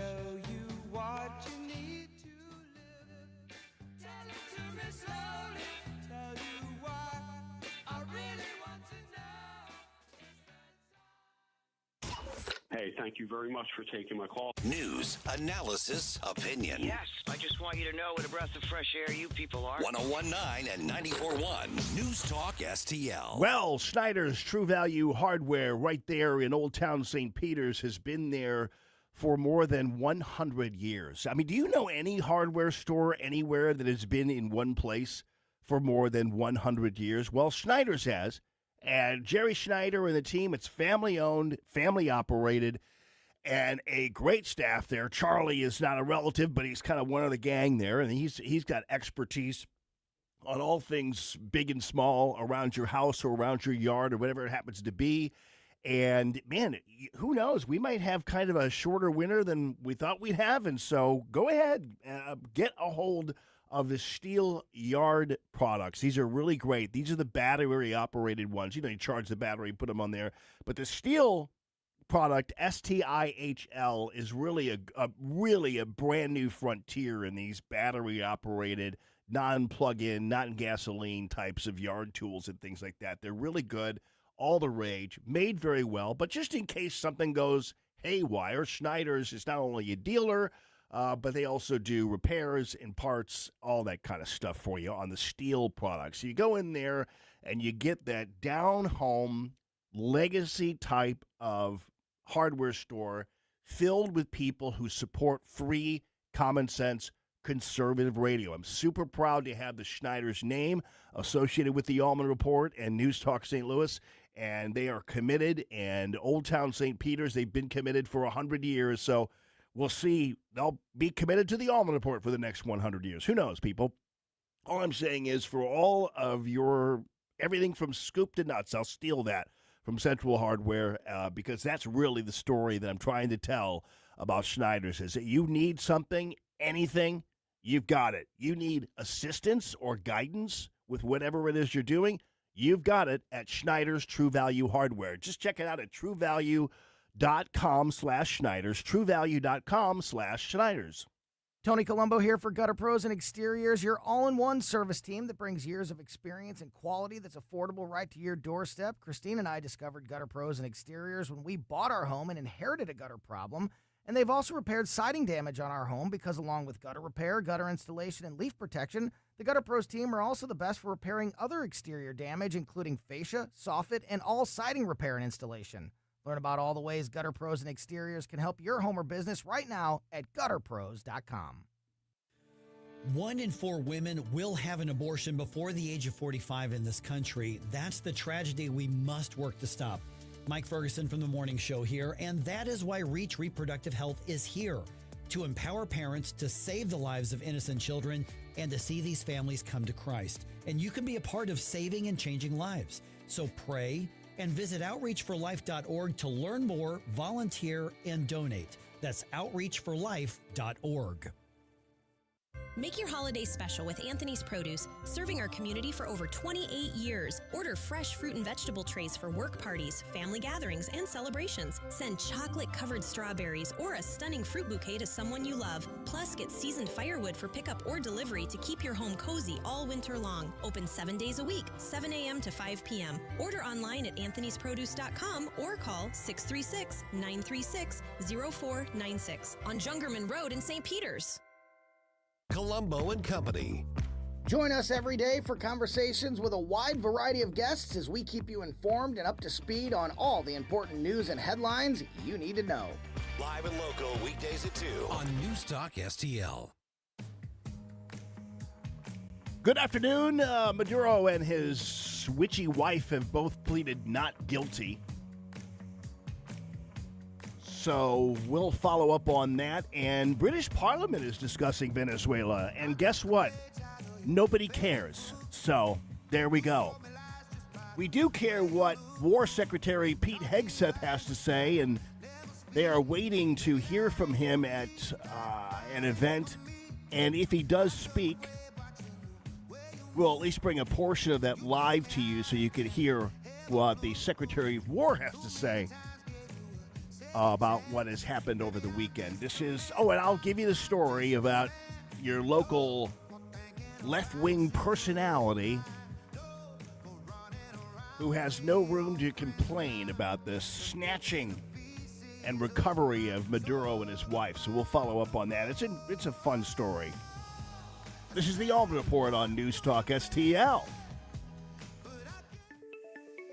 Speaker 13: Hey, thank you very much for taking my call.
Speaker 4: News, analysis, opinion.
Speaker 14: Yes, I just want you to know what a breath of fresh air you people are.
Speaker 4: 101.9 and 94.1 News Talk STL.
Speaker 5: Well, Schneider's True Value Hardware right there in Old Town St. Peter's has been there for more than 100 years. I mean, do you know any hardware store anywhere that has been in one place for more than 100 years? Well, Schneider's has. And Jerry Schneider and the team, it's family-owned, family-operated, and a great staff there. Charlie is not a relative, but he's kind of one of the gang there, and he's got expertise on all things big and small around your house or around your yard or whatever it happens to be. And, man, who knows? We might have kind of a shorter winter than we thought we'd have, and so go ahead, get a hold of the Steel Yard products. These are really great. These are the battery-operated ones. You charge the battery, put them on there. But the Steel product, STIHL, is really a brand-new frontier in these battery-operated, non-plug-in, non-gasoline types of yard tools and things like that. They're really good. all the rage, made very well. But just in case something goes haywire, Schneider's is not only a dealer, but they also do repairs and parts, all that kind of stuff for you on the steel products. So you go in there and you get that down-home legacy type of hardware store filled with people who support free, common sense, conservative radio. I'm super proud to have the Schneider's name associated with the Allman Report and News Talk St. Louis, and they are committed. And Old Town St. Peter's, they've been committed for 100 years, so we'll see. They'll be committed to the Allman Report for the next 100 years. Who knows, people? All I'm saying is for all of your everything from scoop to nuts, I'll steal that from Central Hardware because that's really the story that I'm trying to tell about Schneider's is that you need something, anything, you've got it. You need assistance or guidance with whatever it is you're doing, you've got it at Schneider's True Value Hardware. Just check it out at truevalue.com/Schneiders, truevalue.com/Schneiders.
Speaker 15: Tony Colombo here for Gutter Pros and Exteriors, your all-in-one service team that brings years of experience and quality that's affordable right to your doorstep. Christine and I discovered Gutter Pros and Exteriors when we bought our home and inherited a gutter problem. And they've also repaired siding damage on our home because along with gutter repair, gutter installation, and leaf protection, the Gutter Pros team are also the best for repairing other exterior damage, including fascia, soffit, and all siding repair and installation. Learn about all the ways Gutter Pros and Exteriors can help your home or business right now at gutterpros.com.
Speaker 16: 1 in 4 women will have an abortion before the age of 45 in this country. That's the tragedy we must work to stop. Mike Ferguson from The Morning Show here, and that is why Reach Reproductive Health is here, to empower parents to save the lives of innocent children and to see these families come to Christ. And you can be a part of saving and changing lives. So pray and visit outreachforlife.org to learn more, volunteer, and donate. That's outreachforlife.org.
Speaker 17: Make your holiday special with Anthony's Produce, serving our community for over 28 years. Order fresh fruit and vegetable trays for work parties, family gatherings, and celebrations. Send chocolate-covered strawberries or a stunning fruit bouquet to someone you love. Plus, get seasoned firewood for pickup or delivery to keep your home cozy all winter long. Open 7 days a week, 7 a.m. to 5 p.m. Order online at anthonysproduce.com or call 636-936-0496 on Jungerman Road in St. Peters.
Speaker 4: Colombo and Company.
Speaker 15: Join us every day for conversations with a wide variety of guests as we keep you informed and up to speed on all the important news and headlines you need to know.
Speaker 4: Live and local weekdays at 2 on News Talk STL.
Speaker 5: Good afternoon. Maduro and his witchy wife have both pleaded not guilty. So we'll follow up on that. And British Parliament is discussing Venezuela. And guess what? Nobody cares. So there we go. We do care what War Secretary Pete Hegseth has to say, and they are waiting to hear from him at an event. And if he does speak, we'll at least bring a portion of that live to you so you can hear what the Secretary of War has to say about what has happened over the weekend. This is, and I'll give you the story about your local left-wing personality who has no room to complain about the snatching and recovery of Maduro and his wife. So we'll follow up on that. It's a fun story. This is the Allman Report on News Talk STL.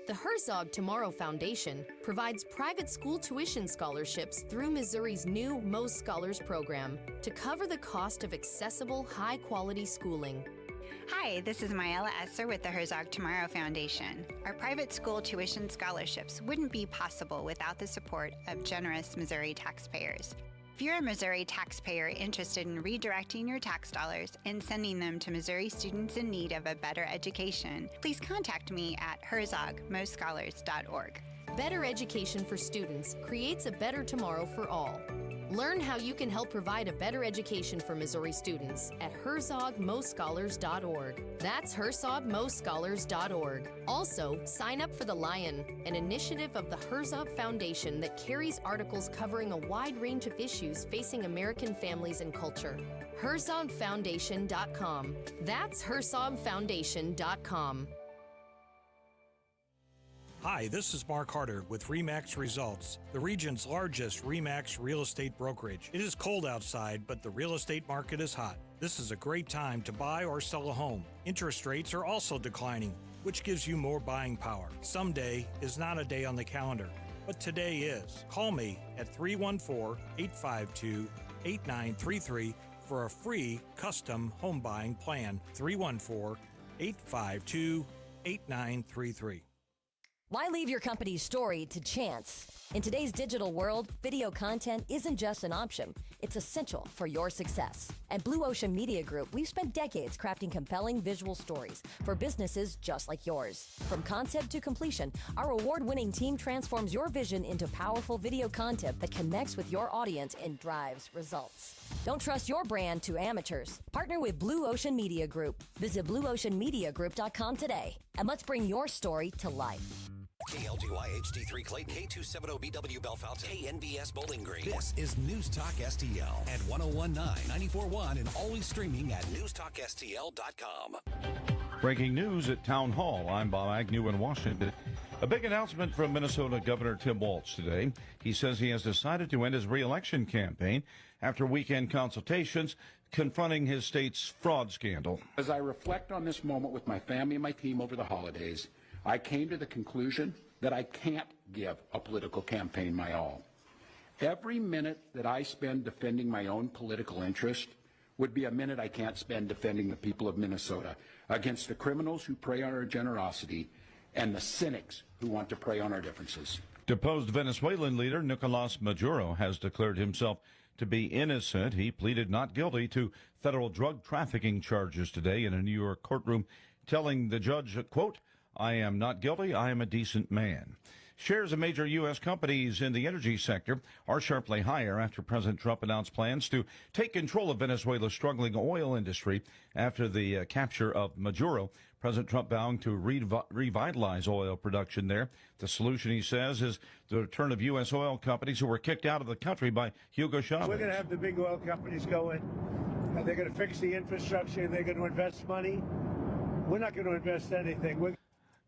Speaker 11: The Herzog Tomorrow Foundation provides private school tuition scholarships through Missouri's new Most Scholars program to cover the cost of accessible, high-quality schooling.
Speaker 18: Hi, this is Myella Esser with the Herzog Tomorrow Foundation. Our private school tuition scholarships wouldn't be possible without the support of generous Missouri taxpayers. If you're a Missouri taxpayer interested in redirecting your tax dollars and sending them to Missouri students in need of a better education, please contact me at herzogmostscholars.org.
Speaker 11: Better education for students creates a better tomorrow for all. Learn how you can help provide a better education for Missouri students at herzogmostscholars.org. That's herzogmostscholars.org. Also, sign up for The Lion, an initiative of the Herzog Foundation that carries articles covering a wide range of issues facing American families and culture. herzogfoundation.com. That's herzogfoundation.com.
Speaker 19: Hi, this is Mark Harder with RE/MAX Results, the region's largest RE/MAX real estate brokerage. It is cold outside, but the real estate market is hot. This is a great time to buy or sell a home. Interest rates are also declining, which gives you more buying power. Someday is not a day on the calendar, but today is. Call me at 314-852-8933 for a free custom home buying plan. 314-852-8933.
Speaker 20: Why leave your company's story to chance? In today's digital world, video content isn't just an option. It's essential for your success. At Blue Ocean Media Group, we've spent decades crafting compelling visual stories for businesses just like yours. From concept to completion, our award-winning team transforms your vision into powerful video content that connects with your audience and drives results. Don't trust your brand to amateurs. Partner with Blue Ocean Media Group. Visit blueoceanmediagroup.com today, and let's bring your story to life.
Speaker 4: KLGY HD3 Clayton, K270BW Bellefonte, KNBS Bowling Green. This is News Talk STL at 1019, 94.1, and always streaming at newstalkstl.com.
Speaker 21: Breaking news at Town Hall. I'm Bob Agnew in Washington. A big announcement from Minnesota Governor Tim Walz today. He says he has decided to end his re-election campaign after weekend consultations confronting his state's fraud scandal.
Speaker 22: As I reflect on this moment with my family and my team over the holidays, I came to the conclusion that I can't give a political campaign my all. Every minute that I spend defending my own political interest would be a minute I can't spend defending the people of Minnesota against the criminals who prey on our generosity and the cynics who want to prey on our differences.
Speaker 21: Deposed Venezuelan leader Nicolas Maduro has declared himself to be innocent. He pleaded not guilty to federal drug trafficking charges today in a New York courtroom, telling the judge, quote, "I am not guilty. I am a decent man." Shares of major U.S. companies in the energy sector are sharply higher after President Trump announced plans to take control of Venezuela's struggling oil industry after the capture of Maduro. President Trump vowing to revitalize oil production there. The solution, he says, is the return of U.S. oil companies who were kicked out of the country by Hugo Chavez.
Speaker 23: We're going to have the big oil companies go in. They're going to fix the infrastructure. They're going to invest money. We're not going to invest anything.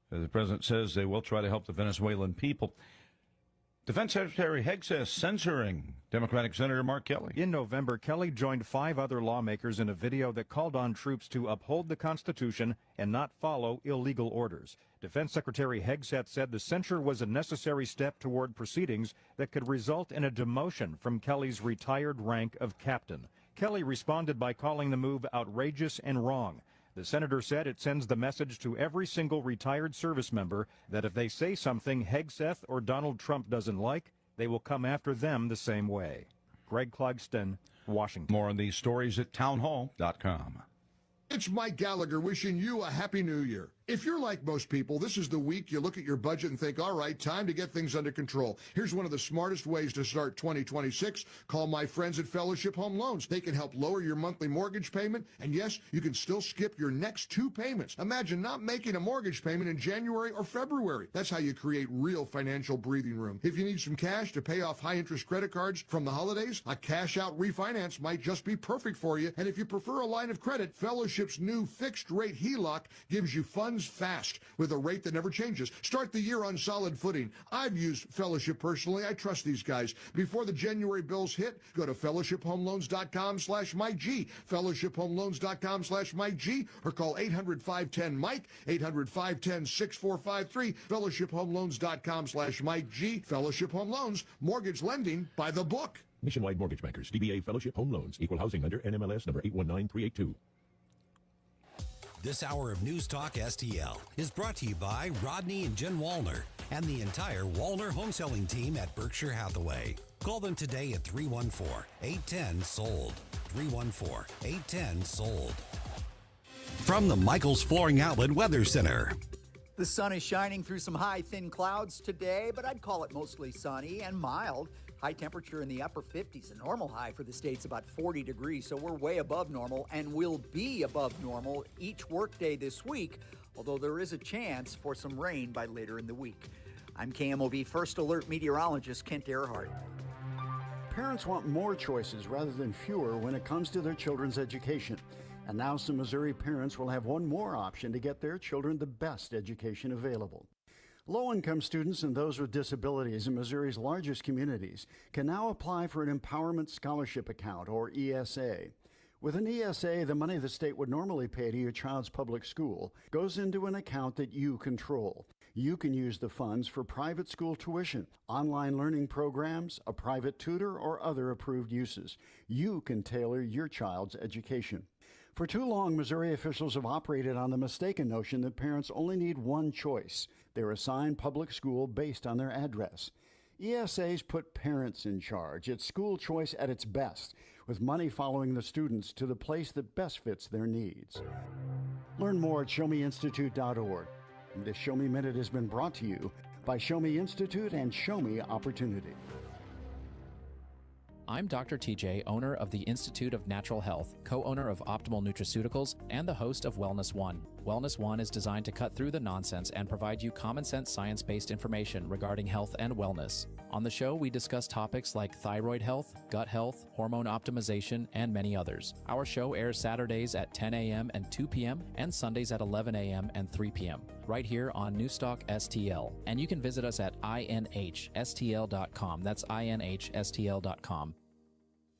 Speaker 21: The president says they will try to help the Venezuelan people. Defense Secretary Hegseth censoring Democratic Senator Mark Kelly.
Speaker 24: In November, Kelly joined 5 other lawmakers in a video that called on troops to uphold the Constitution and not follow illegal orders. Defense Secretary Hegseth said the censure was a necessary step toward proceedings that could result in a demotion from Kelly's retired rank of captain. Kelly responded by calling the move outrageous and wrong. The senator said it sends the message to every single retired service member that if they say something Hegseth or Donald Trump doesn't like, they will come after them the same way. Greg Clugston, Washington.
Speaker 21: More on these stories at townhall.com.
Speaker 25: It's Mike Gallagher wishing you a Happy New Year. If you're like most people, this is the week you look at your budget and think, all right, time to get things under control. Here's one of the smartest ways to start 2026. Call my friends at Fellowship Home Loans. They can help lower your monthly mortgage payment. And yes, you can still skip your next 2 payments. Imagine not making a mortgage payment in January or February. That's how you create real financial breathing room. If you need some cash to pay off high-interest credit cards from the holidays, a cash-out refinance might just be perfect for you. And if you prefer a line of credit, Fellowship's new fixed-rate HELOC gives you funds fast with a rate that never changes. Start the year on solid footing. I've used Fellowship personally. I trust these guys. Before the January bills hit, go to fellowshiphomeloans.com/MikeG, fellowshiphomeloans.com/MikeG, or call 800-510-MIKE, 800-510-6453, fellowshiphomeloans.com/MikeG. Fellowship Home Loans, mortgage lending by the book.
Speaker 26: Nationwide Mortgage Bankers, DBA Fellowship Home Loans, Equal Housing Lender, NMLS number 819382.
Speaker 4: This hour of News Talk STL is brought to you by Rodney and Jen Wallner and the entire Wallner home selling team at Berkshire Hathaway. Call them today at 314-810-SOLD. 314-810-SOLD. From the Michaels Flooring Outlet Weather Center.
Speaker 27: The sun is shining through some high, thin clouds today, but I'd call it mostly sunny and mild. High temperature in the upper 50s. A normal high for the state's about 40 degrees, so we're way above normal and will be above normal each workday this week, although there is a chance for some rain by later in the week. I'm KMOV First Alert meteorologist Kent Earhart.
Speaker 28: Parents want more choices rather than fewer when it comes to their children's education. And now some Missouri parents will have one more option to get their children the best education available. Low-income students and those with disabilities in Missouri's largest communities can now apply for an Empowerment Scholarship Account, or ESA. With an ESA, the money the state would normally pay to your child's public school goes into an account that you control. You can use the funds for private school tuition, online learning programs, a private tutor, or other approved uses. You can tailor your child's education. For too long, Missouri officials have operated on the mistaken notion that parents only need one choice. They're assigned public school based on their address. ESAs put parents in charge. It's school choice at its best, with money following the students to the place that best fits their needs. Learn more at showmeinstitute.org. This Show Me Minute has been brought to you by Show Me Institute and Show Me Opportunity.
Speaker 1: I'm Dr. TJ, owner of the Institute of Natural Health, co-owner of Optimal Nutraceuticals, and the host of Wellness One. Wellness One is designed to cut through the nonsense and provide you common sense science-based information regarding health and wellness. On the show, we discuss topics like thyroid health, gut health, hormone optimization, and many others. Our show airs Saturdays at 10 a.m. and 2 p.m. and Sundays at 11 a.m. and 3 p.m. right here on Newstalk STL. And you can visit us at inhstl.com. That's inhstl.com.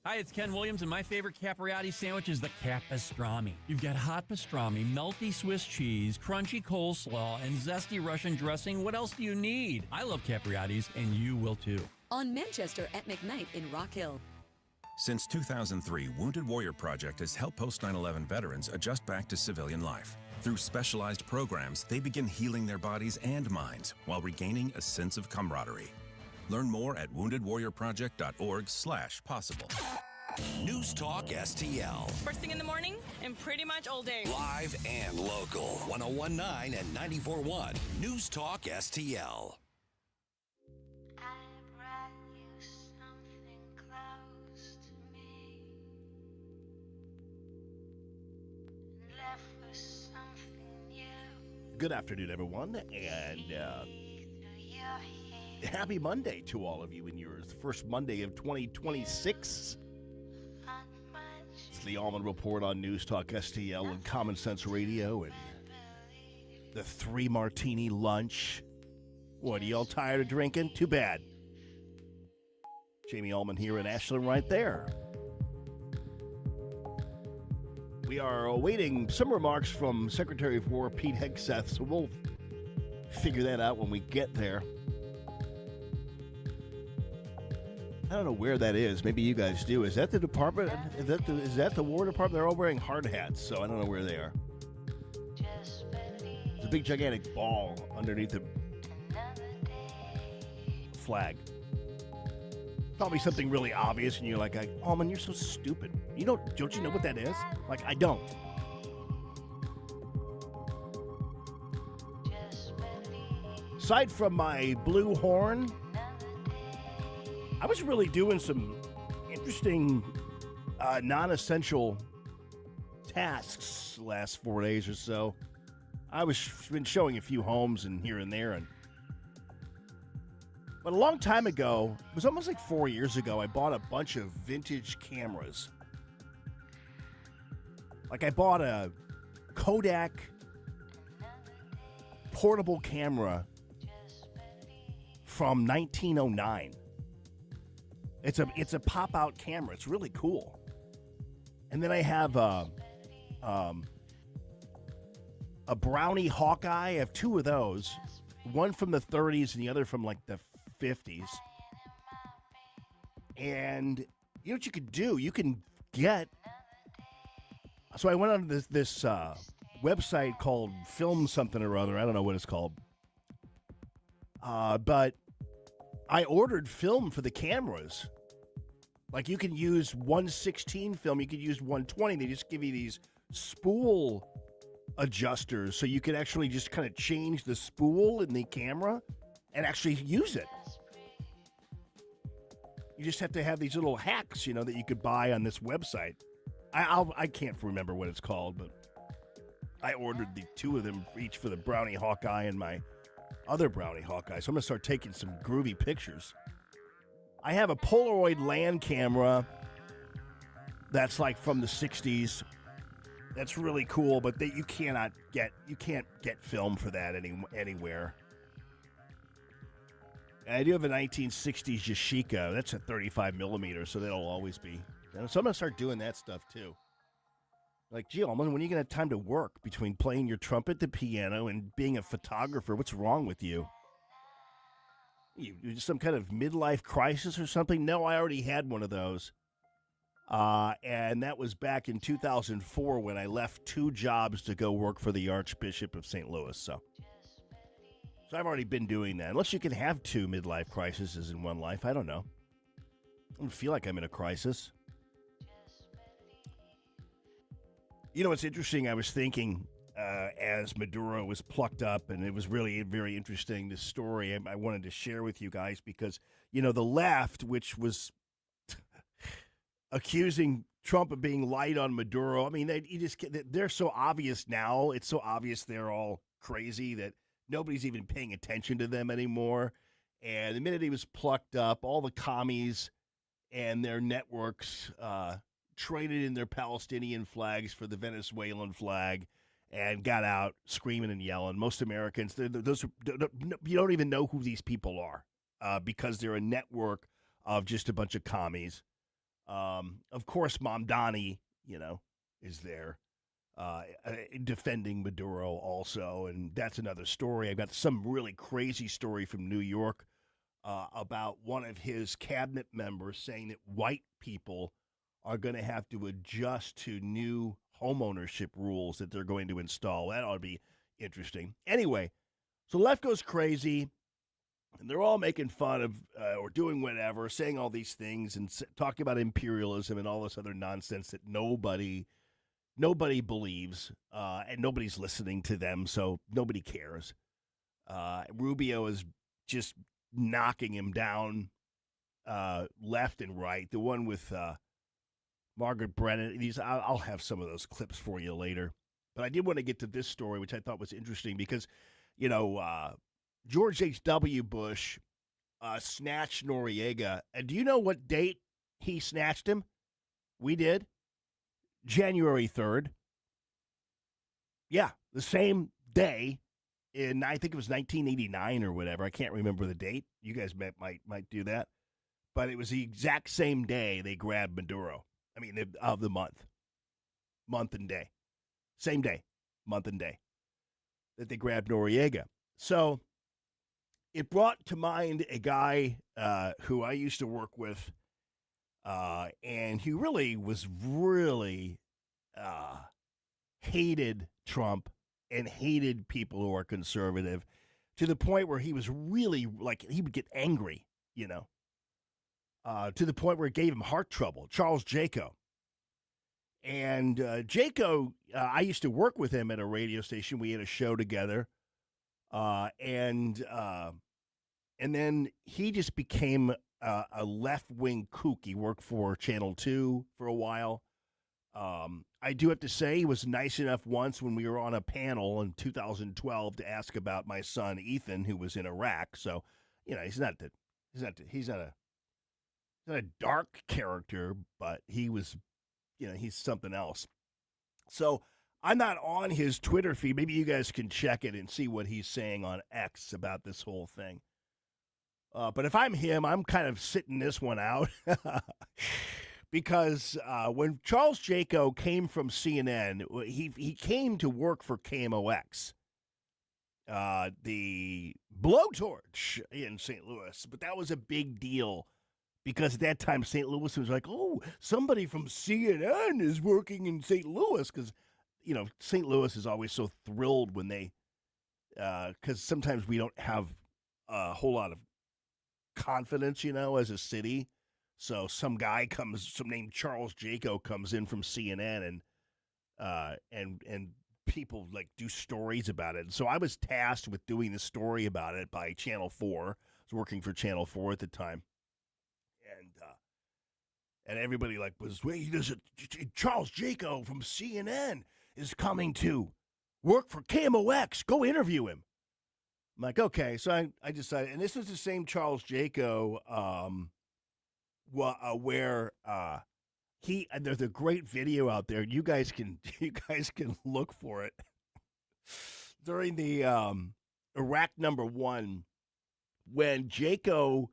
Speaker 2: Hi, it's Ken Williams, and my favorite Capriati sandwich is the Cap Pastrami. You've got hot pastrami, melty Swiss cheese, crunchy coleslaw, and zesty Russian dressing. What else do you need? I love Capriati's, and you will too.
Speaker 3: On Manchester at McKnight in Rock Hill.
Speaker 6: Since 2003, Wounded Warrior Project has helped post 9/11 veterans adjust back to civilian life. Through specialized programs, they begin healing their bodies and minds while regaining a sense of camaraderie. Learn more at woundedwarriorproject.org/possible.
Speaker 4: News Talk STL.
Speaker 8: First thing in the morning and pretty much all day.
Speaker 4: Live and local. 1019 and 94.1. News Talk STL.
Speaker 5: Good afternoon, everyone, and happy Monday to all of you in yours. The first Monday of 2026. It's the Allman Report on News Talk STL and Common Sense Radio and the 3 martini lunch. What, are y'all tired of drinking? Too bad. Jamie Allman here and Ashland right there. We are awaiting some remarks from Secretary of War Pete Hegseth, so we'll figure that out when we get there. I don't know where that is. Maybe you guys do. Is that the department? Is that the War Department? They're all wearing hard hats, so I don't know where they are. There's a big gigantic ball underneath the flag. Probably something really obvious, and you're like, "Oh man, you're so stupid. Don't you know what that is?" Like, I don't. Aside from my blue horn, I was really doing some interesting, non-essential tasks the last 4 days or so. I was been showing a few homes and here and there, but a long time ago, it was almost like 4 years ago, I bought a bunch of vintage cameras. Like, I bought a Kodak portable camera from 1909. It's a pop-out camera. It's really cool. And then I have a Brownie Hawkeye. I have 2 of those. One from the 30s and the other from like the 50s. And you know what you could do? You can get... So I went on this website called Film Something or Other. I don't know what it's called. But I ordered film for the cameras. Like, you can use 116 film. You could use 120. They just give you these spool adjusters. So you can actually just kind of change the spool in the camera and actually use it. You just have to have these little hacks, that you could buy on this website. I can't remember what it's called, but I ordered the 2 of them each for the Brownie Hawkeye and my other Brownie Hawkeye. So I'm going to start taking some groovy pictures. I have a Polaroid land camera that's like from the 60s. That's really cool, but you can't get film for that anywhere. I do have a 1960s Yashica. That's a 35 millimeter, so that'll always be. So I'm going to start doing that stuff, too. Like, gee, Allman, when are you going to have time to work between playing your trumpet, the piano, and being a photographer? What's wrong with you? You some kind of midlife crisis or something? No, I already had one of those. And that was back in 2004 when I left 2 jobs to go work for the Archbishop of St. Louis. So I've already been doing that. Unless you can have 2 midlife crises in one life. I don't know. I don't feel like I'm in a crisis. You know, what's interesting, I was thinking as Maduro was plucked up, and it was really very interesting, this story I wanted to share with you guys because, you know, the left, which was accusing Trump of being light on Maduro, I mean, they're so obvious now. It's so obvious they're all crazy that nobody's even paying attention to them anymore. And the minute he was plucked up, all the commies and their networks traded in their Palestinian flags for the Venezuelan flag and got out screaming and yelling. Most Americans, you don't even know who these people are because they're a network of just a bunch of commies. Of course, Mamdani, is there defending Maduro also, and that's another story. I've got some really crazy story from New York about one of his cabinet members saying that white people are going to have to adjust to new homeownership rules that they're going to install. That ought to be interesting. Anyway, so left goes crazy, and they're all making fun of or doing whatever, saying all these things and talking about imperialism and all this other nonsense that nobody believes, and nobody's listening to them, so nobody cares. Rubio is just knocking him down left and right. The one with Margaret Brennan, I'll have some of those clips for you later. But I did want to get to this story, which I thought was interesting because, George H.W. Bush snatched Noriega. And do you know what date he snatched him? We did. January 3rd. Yeah, the same day in, I think it was 1989 or whatever. I can't remember the date. You guys might do that. But it was the exact same day they grabbed Maduro. I mean, of the month and day. Same day, month and day, that they grabbed Noriega. So it brought to mind a guy who I used to work with, and he really hated Trump and hated people who are conservative to the point where he was really, he would get angry, to the point where it gave him heart trouble. Charles Jaco. And Jaco, I used to work with him at a radio station. We had a show together. And then he just became a left-wing kook. He worked for Channel 2 for a while. I do have to say he was nice enough once when we were on a panel in 2012 to ask about my son, Ethan, who was in Iraq. So, he's not a dark character, but he was, he's something else. So I'm not on his Twitter feed. Maybe you guys can check it and see what he's saying on X about this whole thing. But if I'm him, I'm kind of sitting this one out because when Charles Jaco came from CNN, he came to work for KMOX, the blowtorch in St. Louis. But that was a big deal. Because at that time, St. Louis was like, oh, somebody from CNN is working in St. Louis. Because, St. Louis is always so thrilled when they, because sometimes we don't have a whole lot of confidence, as a city. So some named Charles Jaco comes in from CNN and people do stories about it. And so I was tasked with doing the story about it by Channel 4. I was working for Channel 4 at the time. And everybody was, wait, Charles Jaco from CNN is coming to work for KMOX. Go interview him. I'm like, okay. So I decided, and this was the same Charles Jaco where there's a great video out there. You guys can look for it. During the Iraq #1 when Jaco,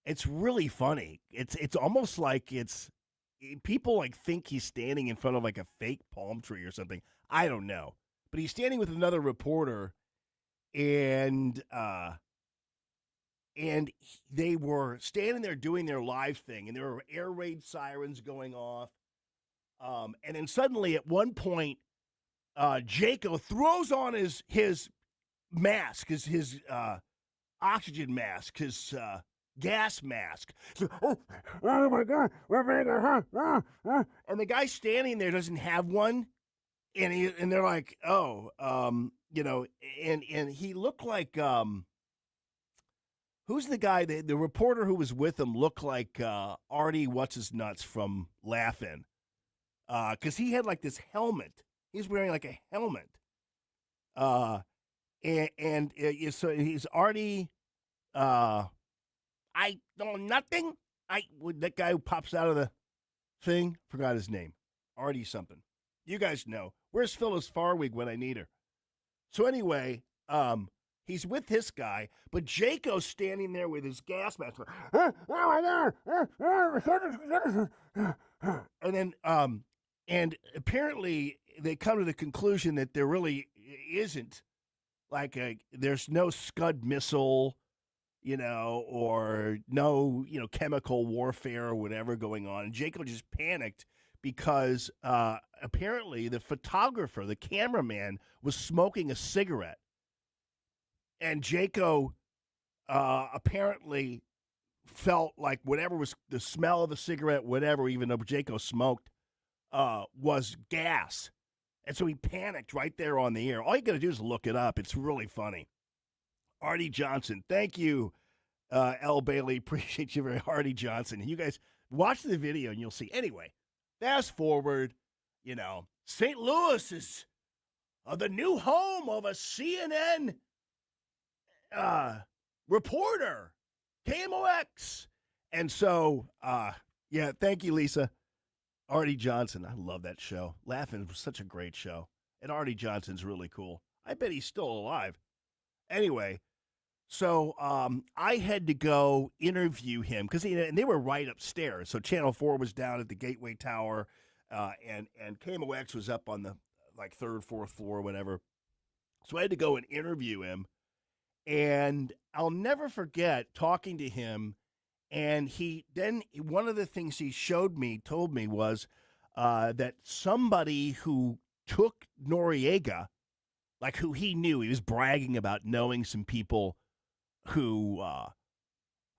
Speaker 5: it's really funny. It's almost like people like think he's standing in front of like a fake palm tree or something. I don't know. But he's standing with another reporter, and they were standing there doing their live thing, and there were air raid sirens going off. And then suddenly at one point, Jaco throws on his mask, his oxygen mask, his gas mask. So, oh my God, we're being and the guy standing there doesn't have one, and they're like, and he looked like who's the guy? The reporter who was with him looked like Artie What's-His-Nuts from Laugh-In, because he had like this helmet. He's wearing like a helmet, so he's Artie. I know nothing. That guy who pops out of the thing, forgot his name. Artie something. You guys know. Where's Phyllis Farwig when I need her? So anyway, he's with this guy, but Jaco's standing there with his gas mask. And then, and apparently they come to the conclusion that there really isn't there's no Scud missile, or no, chemical warfare or whatever going on. And Jaco just panicked because apparently the photographer, the cameraman, was smoking a cigarette. And Jaco apparently felt like whatever was the smell of the cigarette, whatever, even though Jaco smoked, was gas. And so he panicked right there on the air. All you got to do is look it up. It's really funny. Artie Johnson. Thank you, L. Bailey. Appreciate you very much, Artie Johnson. You guys watch the video and you'll see. Anyway, fast forward, St. Louis is the new home of a CNN reporter, KMOX. And so, thank you, Lisa. Artie Johnson. I love that show. Laughing was such a great show. And Artie Johnson's really cool. I bet he's still alive. Anyway, so I had to go interview him because they were right upstairs. So Channel 4 was down at the Gateway Tower, and KMOX was up on the third, fourth floor, whatever. So I had to go and interview him. And I'll never forget talking to him. And one of the things he told me was that somebody who took Noriega, who he knew, he was bragging about knowing some people who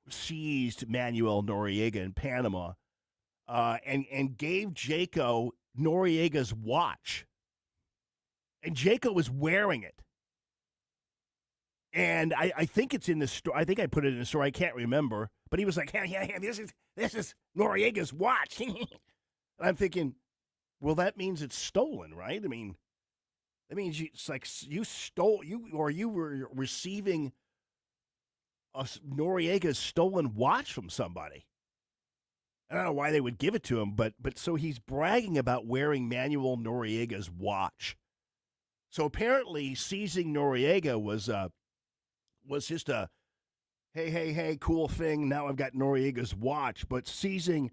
Speaker 5: seized Manuel Noriega in Panama, and gave Jaco Noriega's watch. And Jaco was wearing it. And I think it's in the story. I think I put it in the story. I can't remember. But he was like, yeah, this is Noriega's watch. And I'm thinking, well, that means it's stolen, right? I mean, that means you were receiving Noriega's stolen watch from somebody. I don't know why they would give it to him, but so he's bragging about wearing Manuel Noriega's watch. So apparently seizing Noriega was just a hey, cool thing. Now I've got Noriega's watch. But seizing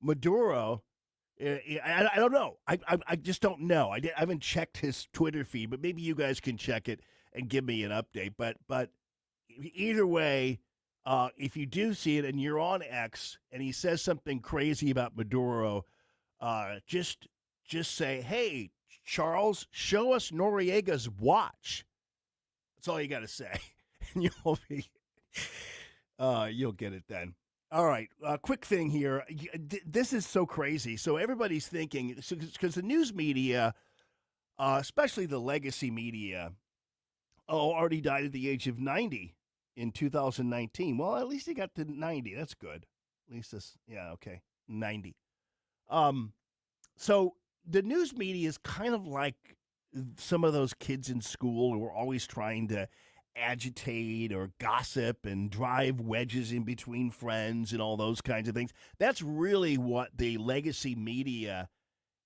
Speaker 5: Maduro, I don't know. I just don't know. I haven't checked his Twitter feed, but maybe you guys can check it and give me an update. But either way, if you do see it and you're on X and he says something crazy about Maduro, just say, hey, Charles, show us Noriega's watch. That's all you got to say. And you'll get it then. All right, quick thing here. This is so crazy. So everybody's thinking, because the news media, especially the legacy media, already died at the age of 90 in 2019. Well, at least he got to 90. That's good. At least this, 90. So the news media is kind of like some of those kids in school who are always trying to agitate or gossip and drive wedges in between friends and all those kinds of things. That's really what the legacy media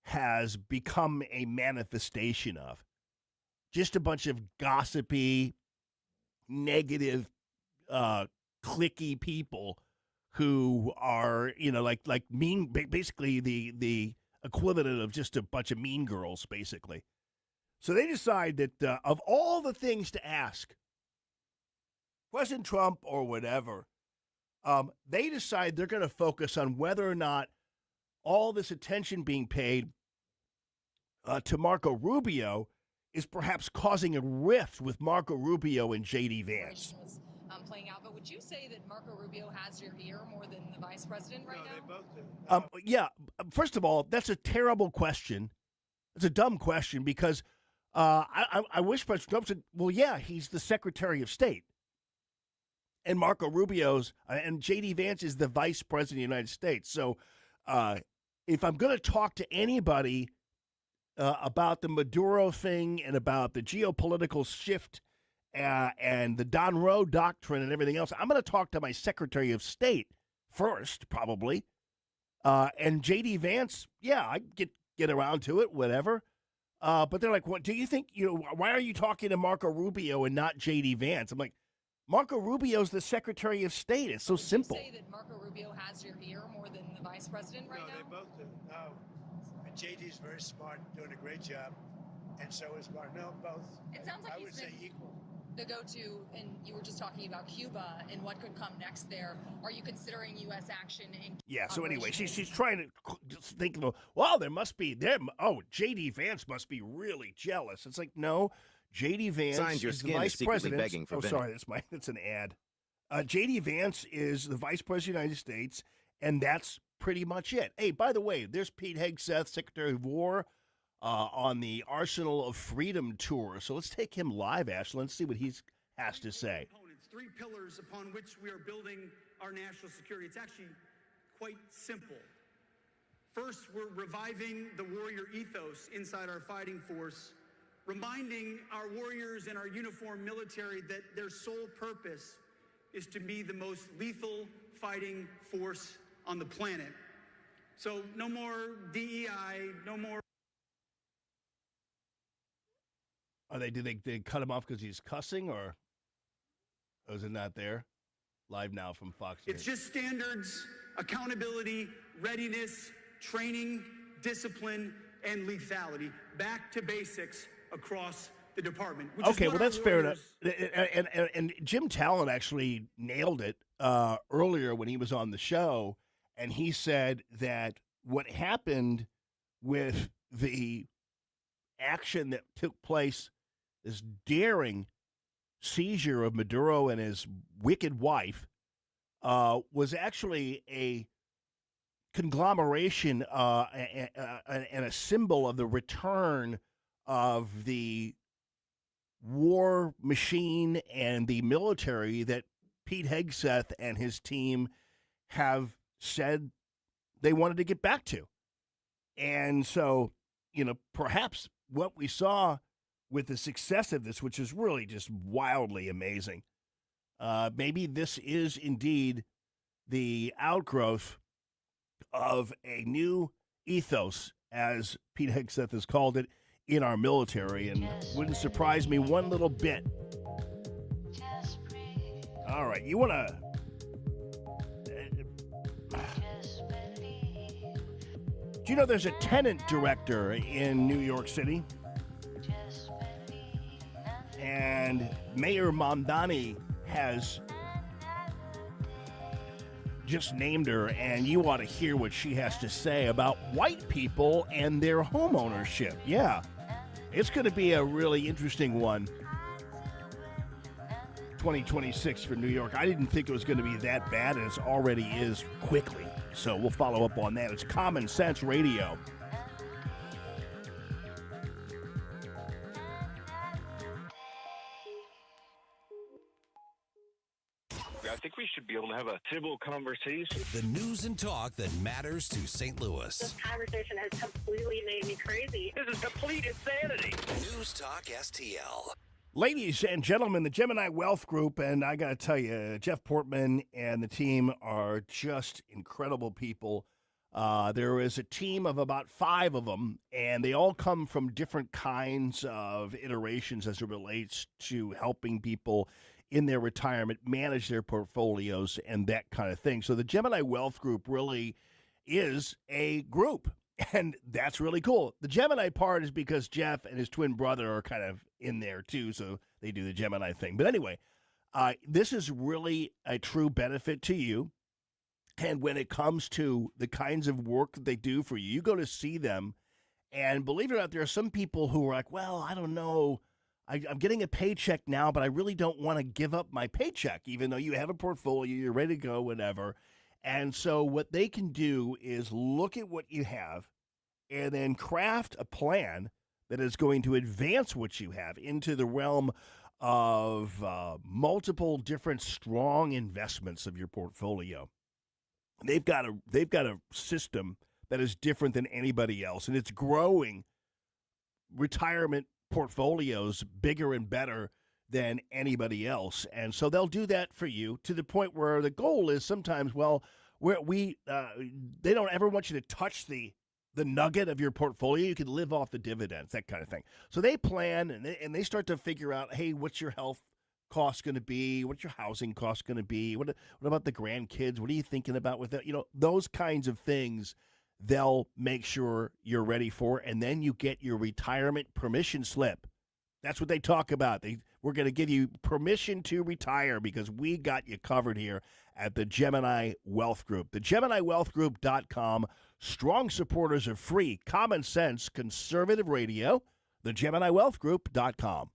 Speaker 5: has become a manifestation of. Just a bunch of gossipy, negative cliquey people who are, like mean, basically the equivalent of just a bunch of mean girls, basically. So they decide that of all the things to ask, President Trump or whatever, they decide they're going to focus on whether or not all this attention being paid to Marco Rubio is perhaps causing a rift with Marco Rubio and J.D. Vance.
Speaker 7: Playing out, but would you say that Marco Rubio has your ear more than the vice president right now?
Speaker 23: They both do.
Speaker 5: Yeah. First of all, that's a terrible question. It's a dumb question because I wish President Trump said, well, yeah, he's the Secretary of State. And Marco Rubio's and J.D. Vance is the Vice President of the United States. So if I'm going to talk to anybody about the Maduro thing and about the geopolitical shift and the Don Roe doctrine and everything else, I'm going to talk to my Secretary of State first, probably. And J.D. Vance, yeah, I get around to it, whatever. But they're like, what do you think? Why are you talking to Marco Rubio and not J.D. Vance? I'm like, Marco Rubio's the Secretary of State. It's so simple.
Speaker 7: Would you say that Marco Rubio has your ear more than the vice president right now?
Speaker 23: No, they both do. No. And JD's very smart, doing a great job. And so is Mark. No, both.
Speaker 7: It sounds like
Speaker 23: I would say equal.
Speaker 7: The go-to, and you were just talking about Cuba and what could come next there. Are you considering U.S. action?
Speaker 5: Yeah, so anyway, she's trying to think of, well, there must be, J.D. Vance must be really jealous. It's like, no, J.D. Vance
Speaker 9: Signs your
Speaker 5: is the
Speaker 9: skin
Speaker 5: vice
Speaker 9: is secretly
Speaker 5: president.
Speaker 9: begging for
Speaker 5: sorry, that's an ad. J.D. Vance is the vice president of the United States, and that's pretty much it. Hey, by the way, there's Pete Hegseth, Secretary of War, on the Arsenal of Freedom tour. So let's take him live, Ashley. Let's see what he has to say.
Speaker 10: Three pillars upon which we are building our national security. It's actually quite simple. First, we're reviving the warrior ethos inside our fighting force, reminding our warriors and our uniformed military that their sole purpose is to be the most lethal fighting force on the planet. So no more DEI, no more.
Speaker 5: Did they cut him off because he's cussing, or is it not there? Live now from Fox News.
Speaker 10: It's just standards, accountability, readiness, training, discipline, and lethality. Back to basics across the department.
Speaker 5: Okay, well, that's fair enough. And Jim Talent actually nailed it earlier when he was on the show, and he said that what happened with the action that took place, this daring seizure of Maduro and his wicked wife, was actually a conglomeration and a symbol of the return of the war machine and the military that Pete Hegseth and his team have said they wanted to get back to. And so, perhaps what we saw with the success of this, which is really just wildly amazing, maybe this is indeed the outgrowth of a new ethos, as Pete Hegseth has called it, in our military, and wouldn't surprise me one little bit. All right, you want to... Do you know there's a tenant director in New York City? And Mayor Mamdani has just named her, and you ought to hear what she has to say about white people and their home ownership. Yeah, it's going to be a really interesting one. 2026 for New York. I didn't think it was going to be that bad, and it already is quickly. So we'll follow up on that. It's Common Sense Radio.
Speaker 12: I think we should be able to have a civil conversation.
Speaker 4: The news and talk that matters to St. Louis.
Speaker 13: This conversation has completely made me crazy.
Speaker 12: This is complete insanity.
Speaker 4: News Talk STL.
Speaker 5: Ladies and gentlemen, the Gemini Wealth Group, and I got to tell you, Jeff Portman and the team are just incredible people. There is a team of about 5 of them, and they all come from different kinds of iterations as it relates to helping people in their retirement, manage their portfolios, and that kind of thing. So the Gemini Wealth Group really is a group, and that's really cool. The Gemini part is because Jeff and his twin brother are kind of in there too, so they do the Gemini thing. But anyway, this is really a true benefit to you. And when it comes to the kinds of work that they do for you, you go to see them, and believe it or not, there are some people who are like, well, I don't know, I'm getting a paycheck now, but I really don't want to give up my paycheck, even though you have a portfolio, you're ready to go, whatever. And so what they can do is look at what you have and then craft a plan that is going to advance what you have into the realm of multiple different strong investments of your portfolio. They've got a system that is different than anybody else, and it's growing retirement portfolios bigger and better than anybody else. And so they'll do that for you to the point where the goal is sometimes, well, they don't ever want you to touch the nugget of your portfolio. You can live off the dividends, that kind of thing. So they plan and they start to figure out, hey, what's your health cost going to be? What's your housing cost going to be? What about the grandkids? What are you thinking about with that? Those kinds of things they'll make sure you're ready for, and then you get your retirement permission slip. That's what they talk about. We're going to give you permission to retire because we got you covered here at the Gemini Wealth Group. The GeminiWealthGroup.com, strong supporters of free, common sense, conservative radio. The GeminiWealthGroup.com.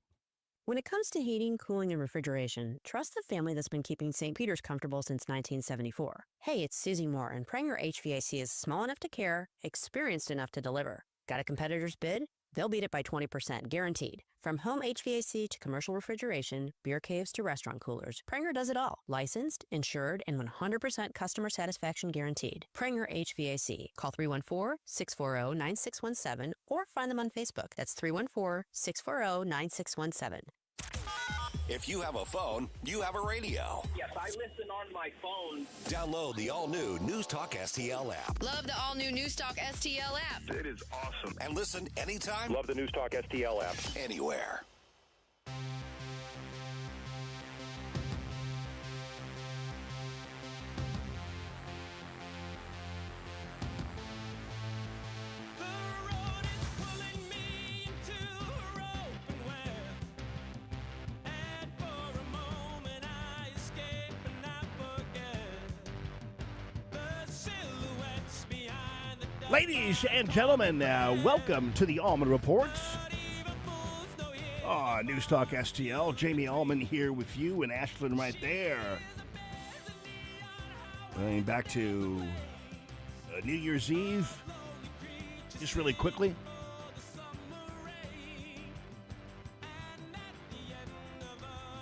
Speaker 9: When it comes to heating, cooling, and refrigeration, trust the family that's been keeping St. Peter's comfortable since 1974. Hey, it's Susie Moore, and Pranger HVAC is small enough to care, experienced enough to deliver. Got a competitor's bid? They'll beat it by 20%, guaranteed. From home HVAC to commercial refrigeration, beer caves to restaurant coolers, Pranger does it all. Licensed, insured, and 100% customer satisfaction guaranteed. Pranger HVAC. Call 314-640-9617 or find them on Facebook. That's 314-640-9617.
Speaker 4: If you have a phone, you have a radio.
Speaker 11: Yes, I listen on my phone.
Speaker 4: Download the all-new News Talk STL app.
Speaker 3: Love the all-new News Talk STL app.
Speaker 12: It is awesome.
Speaker 4: And listen anytime.
Speaker 12: Love the News Talk STL app.
Speaker 4: Anywhere.
Speaker 5: Ladies and gentlemen, welcome to the Allman Report. News Talk STL. Jamie Allman here with you and Ashlyn right there. Going back to New Year's Eve. Just really quickly.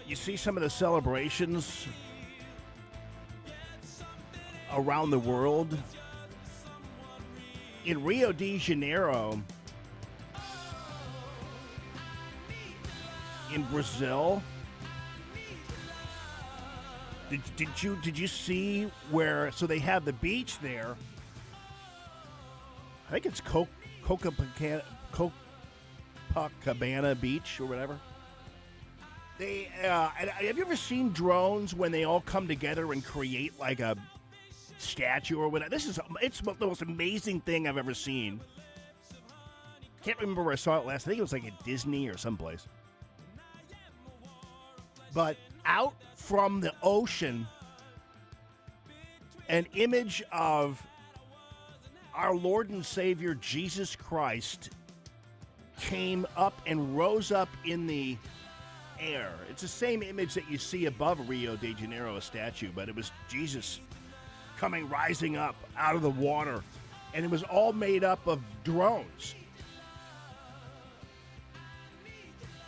Speaker 5: You see some of the celebrations around the world. In Rio de Janeiro, in Brazil, did you see where? So they have the beach there. I think it's Copacabana Beach or whatever. Have you ever seen drones when they all come together and create like a statue or whatever? It's the most amazing thing I've ever seen. Can't remember where I saw it last. I think it was like at Disney or someplace. But out from the ocean, an image of our Lord and Savior Jesus Christ came up and rose up in the air. It's the same image that you see above Rio de Janeiro, a statue, but it was Jesus rising up out of the water, and it was all made up of drones.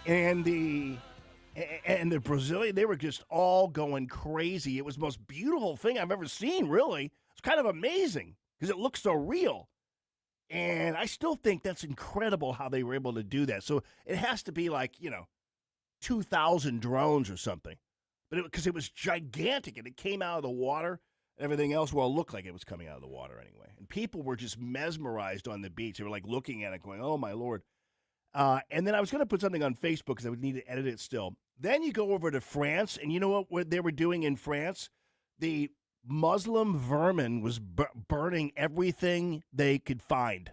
Speaker 5: And the Brazilian, they were just all going crazy. It was the most beautiful thing I've ever seen, really. It's kind of amazing because it looks so real. And I still think that's incredible how they were able to do that. So it has to be like, 2,000 drones or something. But because it was gigantic and it came out of the water. Everything else, well, looked like it was coming out of the water anyway. And people were just mesmerized on the beach. They were like looking at it going, oh, my Lord. And then I was going to put something on Facebook because I would need to edit it still. Then you go over to France, and you know what they were doing in France? The Muslim vermin was burning everything they could find.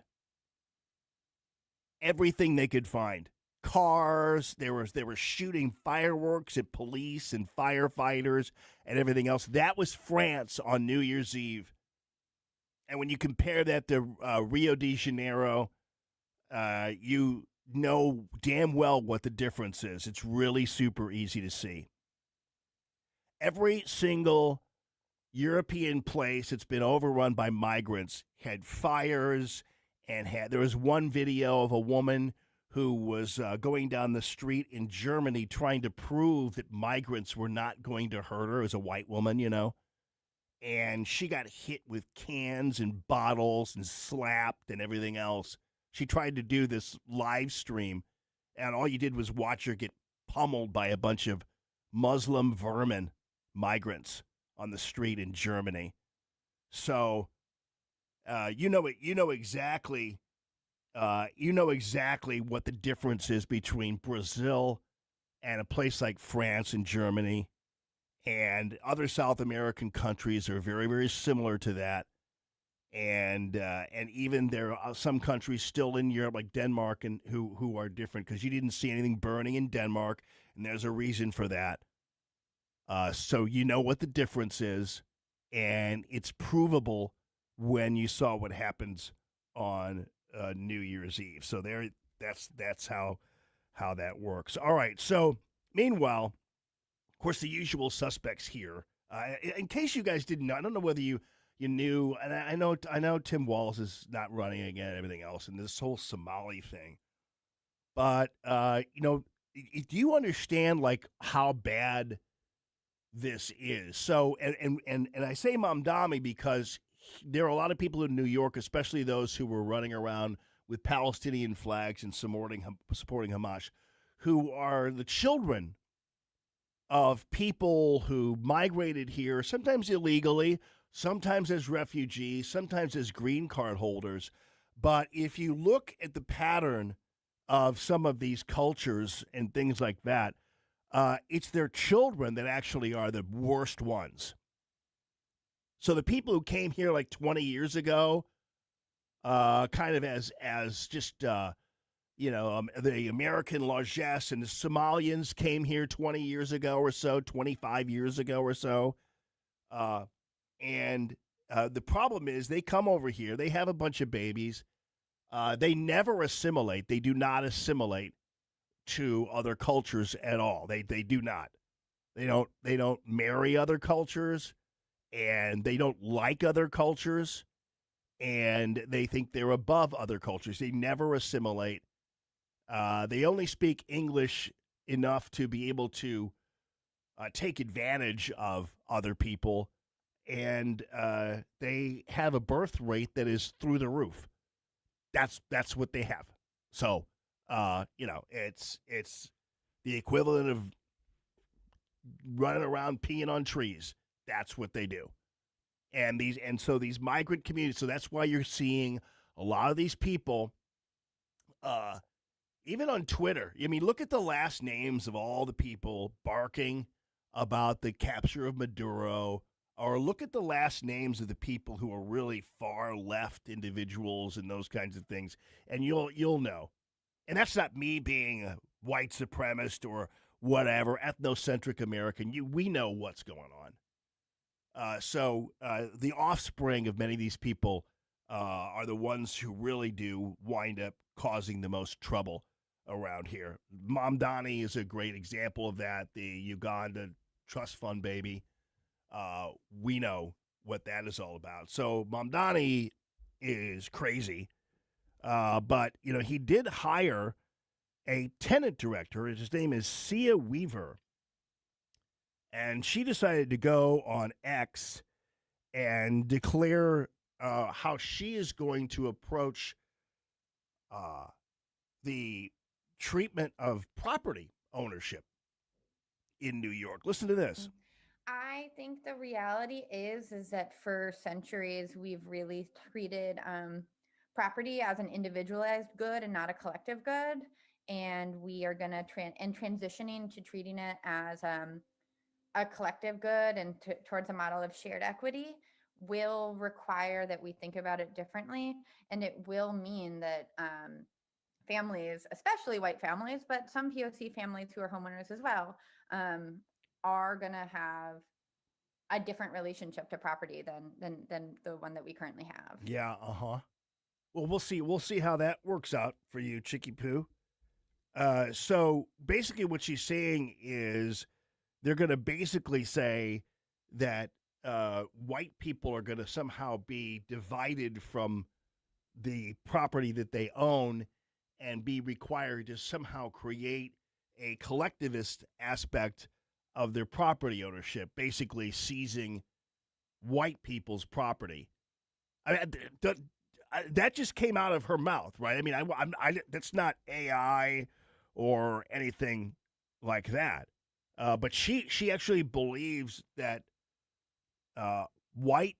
Speaker 5: Everything they could find. Cars, they were shooting fireworks at police and firefighters and everything else. That was France on New Year's Eve. And when you compare that to Rio de Janeiro, you know damn well what the difference is. It's really super easy to see. Every single European place that's been overrun by migrants had fires, and there was one video of a woman who was going down the street in Germany trying to prove that migrants were not going to hurt her as a white woman, you know. And she got hit with cans and bottles and slapped and everything else. She tried to do this live stream, and all you did was watch her get pummeled by a bunch of Muslim vermin migrants on the street in Germany. So, you know exactly what the difference is between Brazil and a place like France and Germany, and other South American countries are very, very similar to that. And even there are some countries still in Europe, like Denmark, and who are different, because you didn't see anything burning in Denmark, and there's a reason for that. So you know what the difference is, and it's provable when you saw what happens on New Year's Eve. So that's how that works. All right. So meanwhile, of course, the usual suspects here. In case you guys didn't know, I don't know whether you knew, and I know Tim Walz is not running again and everything else, and this whole Somali thing. But do you understand like how bad this is? So, and I say Mamdani because there are a lot of people in New York, especially those who were running around with Palestinian flags and supporting Hamas, who are the children of people who migrated here, sometimes illegally, sometimes as refugees, sometimes as green card holders. But if you look at the pattern of some of these cultures and things like that, it's their children that actually are the worst ones. So the people who came here like 20 years ago, kind of as just, the American largesse, and the Somalians came here 20 years ago or so, 25 years ago or so. And the problem is they come over here, they have a bunch of babies. They never assimilate. They do not assimilate to other cultures at all. They do not. They don't marry other cultures, and they don't like other cultures, and they think they're above other cultures. They never assimilate. They only speak English enough to be able to take advantage of other people, and they have a birth rate that is through the roof. That's what they have. So, it's the equivalent of running around peeing on trees. That's what they do. And so these migrant communities, so that's why you're seeing a lot of these people, even on Twitter. I mean, look at the last names of all the people barking about the capture of Maduro, or look at the last names of the people who are really far left individuals and those kinds of things, and you'll know. And that's not me being a white supremacist or whatever, ethnocentric American. We know what's going on. So the offspring of many of these people are the ones who really do wind up causing the most trouble around here. Mamdani is a great example of that, the Uganda trust fund baby. We know what that is all about. So Mamdani is crazy, but he did hire a tenant director. His name is Sia Weaver, and she decided to go on X and declare how she is going to approach the treatment of property ownership in New York. Listen to this.
Speaker 14: I think the reality is that for centuries we've really treated property as an individualized good and not a collective good. and we are going to transitioning to treating it as a collective good and towards a model of shared equity will require that we think about it differently. And it will mean that families, especially white families, but some POC families who are homeowners as well, are going to have a different relationship to property than the one that we currently have.
Speaker 5: Yeah, Well, we'll see. We'll see how that works out for you, Chicky Poo. So basically, what she's saying is they're going to basically say that white people are going to somehow be divided from the property that they own and be required to somehow create a collectivist aspect of their property ownership, basically seizing white people's property. I mean, that just came out of her mouth, right? I mean, that's not AI or anything like that. But she actually believes that white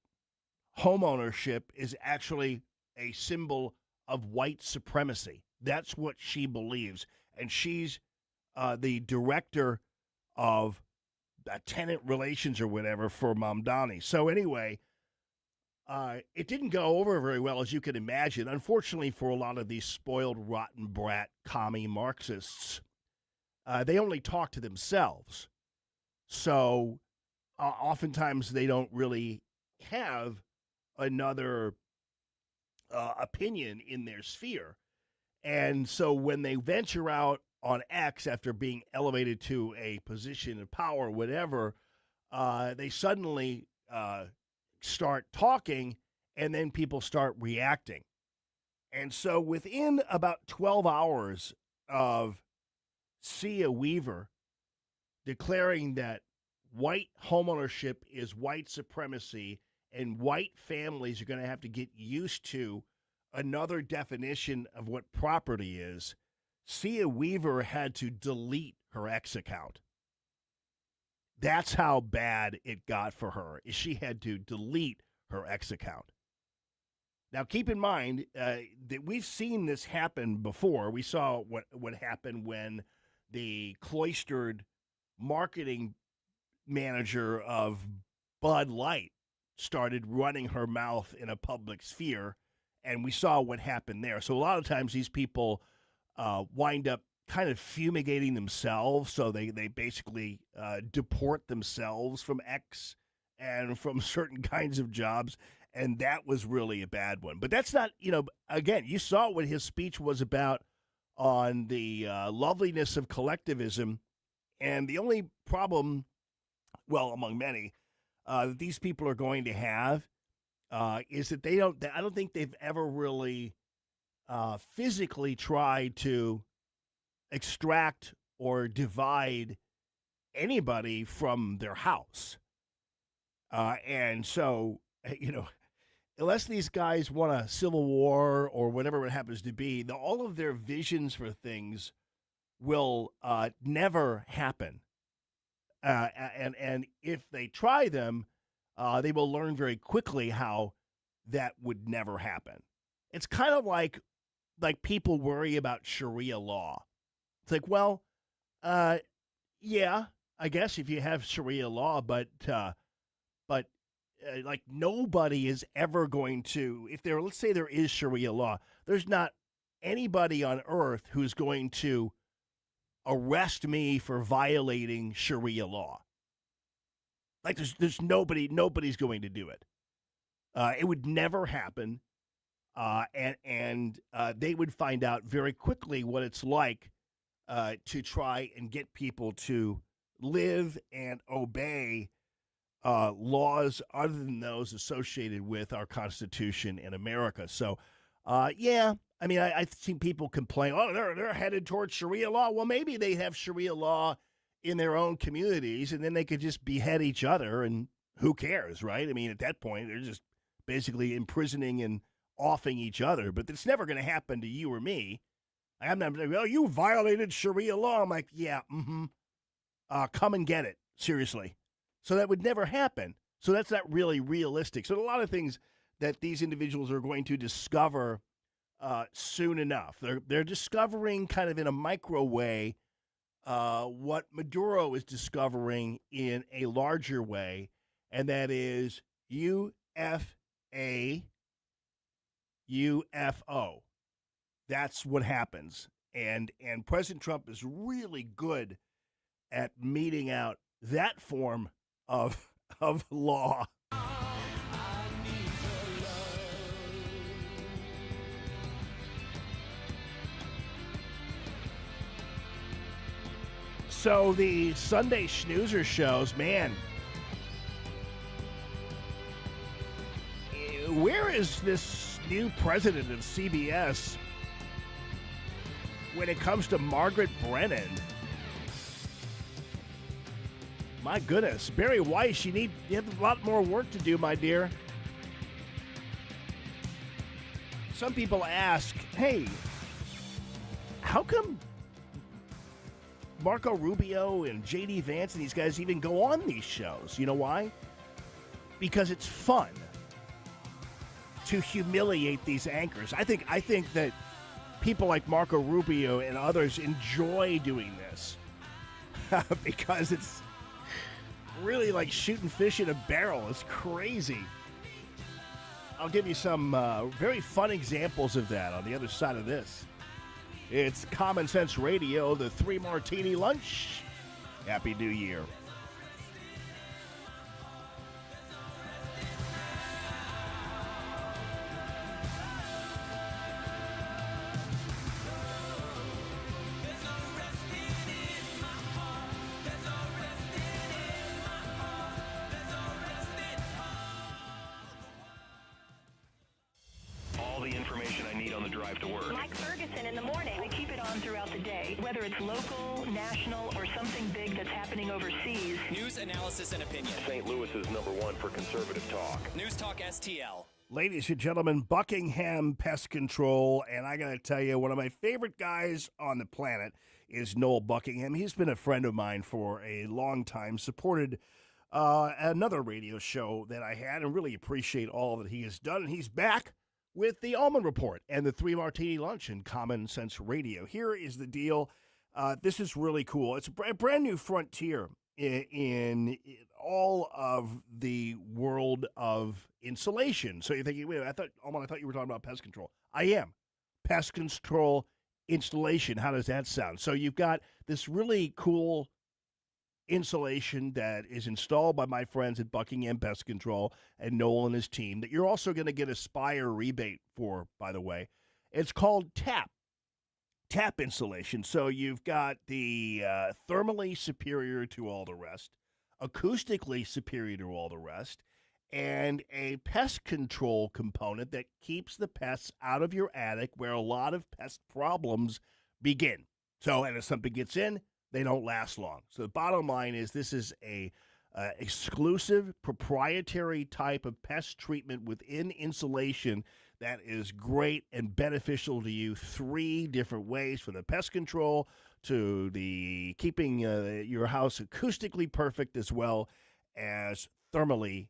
Speaker 5: homeownership is actually a symbol of white supremacy. That's what she believes. And she's the director of tenant relations or whatever for Mamdani. So anyway, it didn't go over very well, as you can imagine. Unfortunately for a lot of these spoiled, rotten brat commie Marxists, they only talk to themselves. So oftentimes they don't really have another opinion in their sphere. And so when they venture out on X after being elevated to a position of power or whatever, they suddenly start talking, and then people start reacting. And so within about 12 hours of Sia Weaver declaring that white homeownership is white supremacy and white families are going to have to get used to another definition of what property is, Sia Weaver had to delete her X account. That's how bad it got for her, is she had to delete her X account. Now, keep in mind that we've seen this happen before. We saw what happened when the cloistered marketing manager of Bud Light started running her mouth in a public sphere, and we saw what happened there. So a lot of times these people wind up kind of fumigating themselves, so they basically deport themselves from X and from certain kinds of jobs, and that was really a bad one. But that's not, again, you saw what his speech was about on the loveliness of collectivism, and the only problem, well, among many, that these people are going to have is that I don't think they've ever really physically tried to extract or divide anybody from their house. And so, unless these guys want a civil war or whatever it happens to be, all of their visions for things will never happen. And if they try them, they will learn very quickly how that would never happen. It's kind of like people worry about Sharia law. It's like, well, yeah, I guess if you have Sharia law, but like nobody is ever going to, let's say there is Sharia law, there's not anybody on earth who's going to arrest me for violating Sharia law. Like there's nobody's going to do it. It would never happen. And they would find out very quickly what it's like to try and get people to live and obey laws other than those associated with our Constitution in America. So, yeah, I mean, I've seen people complain, oh, they're headed towards Sharia law. Well, maybe they have Sharia law in their own communities, and then they could just behead each other, and who cares, right? I mean, at that point, they're just basically imprisoning and offing each other. But it's never going to happen to you or me. I'm not like, oh, you violated Sharia law. I'm like, yeah, come and get it, seriously. So that would never happen. So that's not really realistic. So a lot of things that these individuals are going to discover soon enough. They're discovering kind of in a micro way what Maduro is discovering in a larger way, and that is UFA, UFO. That's what happens. And President Trump is really good at meting out that form of law. So the Sunday snoozer shows, man, where is this new president of CBS when it comes to Margaret Brennan? My goodness, Barry Weiss, you have a lot more work to do, my dear. Some people ask, hey, how come Marco Rubio and J.D. Vance and these guys even go on these shows? You know why? Because it's fun to humiliate these anchors. I think that people like Marco Rubio and others enjoy doing this because it's really like shooting fish in a barrel. It's crazy. I'll give you some very fun examples of that on the other side of this. It's Common Sense Radio, the 3 Martini Lunch. Happy New Year.
Speaker 11: All the information I need on the drive to work.
Speaker 15: Mike Ferguson in the morning. I keep it on throughout the day, whether it's local, national, or something big that's happening overseas.
Speaker 16: News, analysis, and opinion.
Speaker 11: St. Louis is #1 for conservative talk.
Speaker 16: News Talk STL.
Speaker 5: Ladies and gentlemen, Buckingham Pest Control, and I got to tell you, one of my favorite guys on the planet is Noel Buckingham. He's been a friend of mine for a long time, supported another radio show that I had, and really appreciate all that he has done. And he's back with the Allman Report and the 3 Martini Lunch and Common Sense Radio. Here is the deal. This is really cool. It's a brand new frontier in all of the world of insulation. So you're thinking, wait, Allman, I thought you were talking about pest control. I am. Pest control installation. How does that sound? So you've got this really cool insulation that is installed by my friends at Buckingham Pest Control and Noel and his team that you're also going to get a Spire rebate for, by the way. It's called TAP insulation. So you've got the thermally superior to all the rest, acoustically superior to all the rest, and a pest control component that keeps the pests out of your attic where a lot of pest problems begin. So, and if something gets in, they don't last long. So the bottom line is this is a exclusive proprietary type of pest treatment within insulation that is great and beneficial to you 3 different ways, from the pest control to the keeping your house acoustically perfect as well as thermally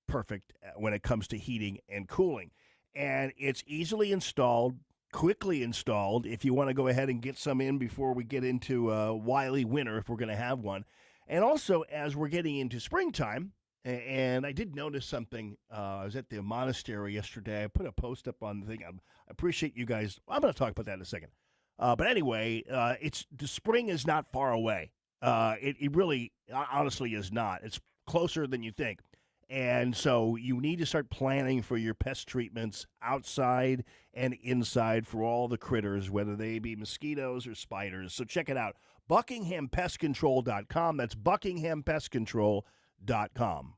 Speaker 5: perfect when it comes to heating and cooling. And it's easily installed, quickly installed, if you want to go ahead and get some in before we get into wily winter, if we're going to have one. And also, as we're getting into springtime, and I did notice something. I was at the monastery yesterday. I put a post up on the thing. I appreciate you guys. I'm going to talk about that in a second. But anyway, the spring is not far away. It really, honestly, is not. It's closer than you think. And so you need to start planning for your pest treatments outside and inside for all the critters, whether they be mosquitoes or spiders. So check it out. BuckinghamPestControl.com. That's BuckinghamPestControl.com.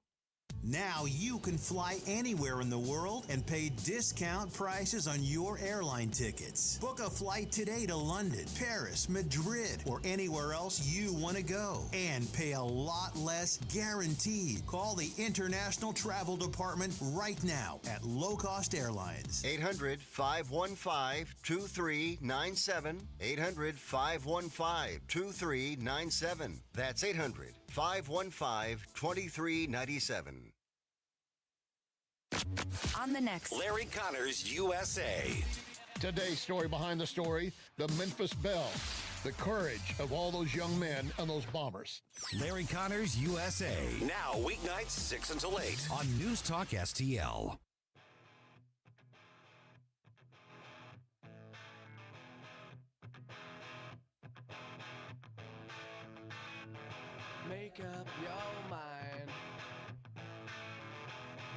Speaker 17: Now you can fly anywhere in the world and pay discount prices on your airline tickets. Book a flight today to London, Paris, Madrid, or anywhere else you want to go and pay a lot less guaranteed. Call the International Travel Department right now at Low Cost Airlines.
Speaker 18: 800-515-2397. 800-515-2397. That's 800-515-2397.
Speaker 19: On the next
Speaker 18: Larry Connors USA.
Speaker 19: Today's story behind the story, the Memphis Belle. The courage of all those young men and those bombers.
Speaker 20: Larry Connors, USA. Now, weeknights 6 until 8 on News Talk STL.
Speaker 21: Make up your mind.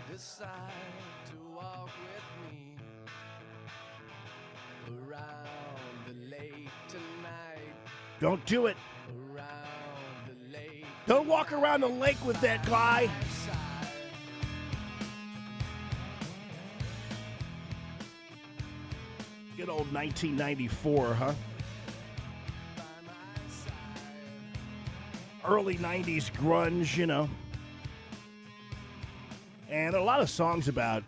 Speaker 21: Decide to walk with me around the lake tonight.
Speaker 5: Don't do it.
Speaker 21: Around the lake.
Speaker 5: Don't walk around the lake with that guy. Good old 1994, huh? Early 90s grunge, you know. And a lot of songs about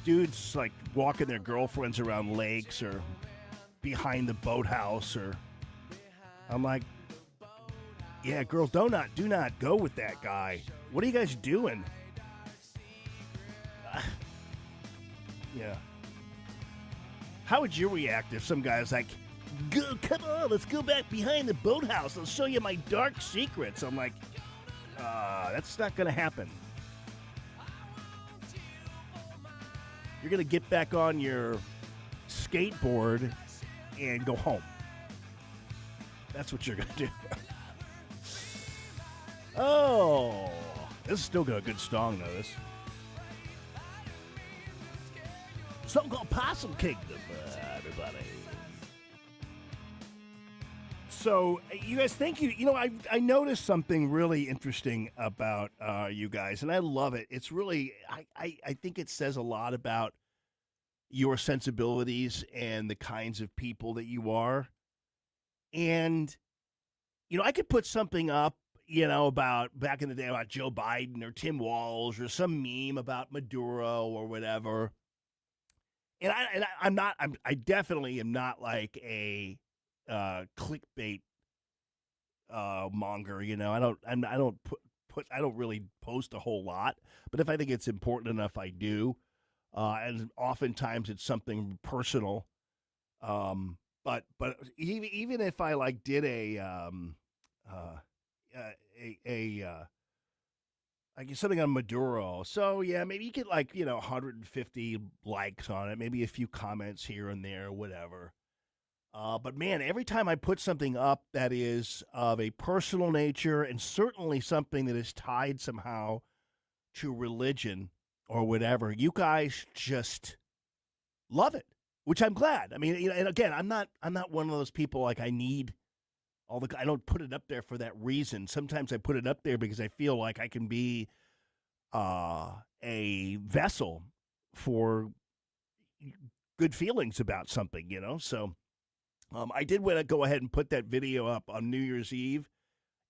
Speaker 5: dudes like walking their girlfriends around lakes or behind the boathouse, or I'm like, yeah, girls, do not go with that guy. What are you guys doing? Yeah. How would you react if some guy's like, go, come on, let's go back behind the boathouse. I'll show you my dark secrets. I'm like, that's not going to happen. You're going to get back on your skateboard and go home. That's what you're going to do. Oh, this is still got a good song, though. This something called Possum Kingdom, everybody. So, you guys, thank you. You know, I noticed something really interesting about you guys, and I love it. It's really, I think it says a lot about your sensibilities and the kinds of people that you are. And, you know, I could put something up, you know, about back in the day about Joe Biden or Tim Walz or some meme about Maduro or whatever. And I definitely am not like a clickbait monger, you know. I don't really post a whole lot, but if I think it's important enough, I do. And oftentimes it's something personal. But even if I like did I guess something on Maduro. So yeah, maybe you get like, you know, 150 likes on it, maybe a few comments here and there, whatever. But man, every time I put something up that is of a personal nature and certainly something that is tied somehow to religion or whatever, you guys just love it, which I'm glad. I mean, you know, and again, I'm not one of those people like I need I don't put it up there for that reason. Sometimes I put it up there because I feel like I can be a vessel for good feelings about something, you know. So I did want to go ahead and put that video up on New Year's Eve,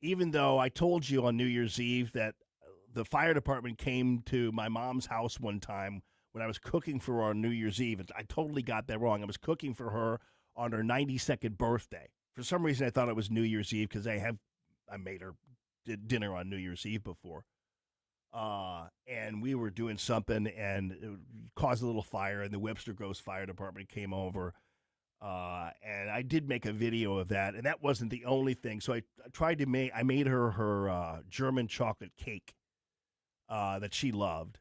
Speaker 5: even though I told you on New Year's Eve that the fire department came to my mom's house one time when I was cooking for her on New Year's Eve. I totally got that wrong. I was cooking for her on her 92nd birthday. For some reason, I thought it was New Year's Eve because I made her dinner on New Year's Eve before. And we were doing something and it caused a little fire, and the Webster Groves Fire Department came over. And I did make a video of that, and that wasn't the only thing. So I made her German chocolate cake that she loved.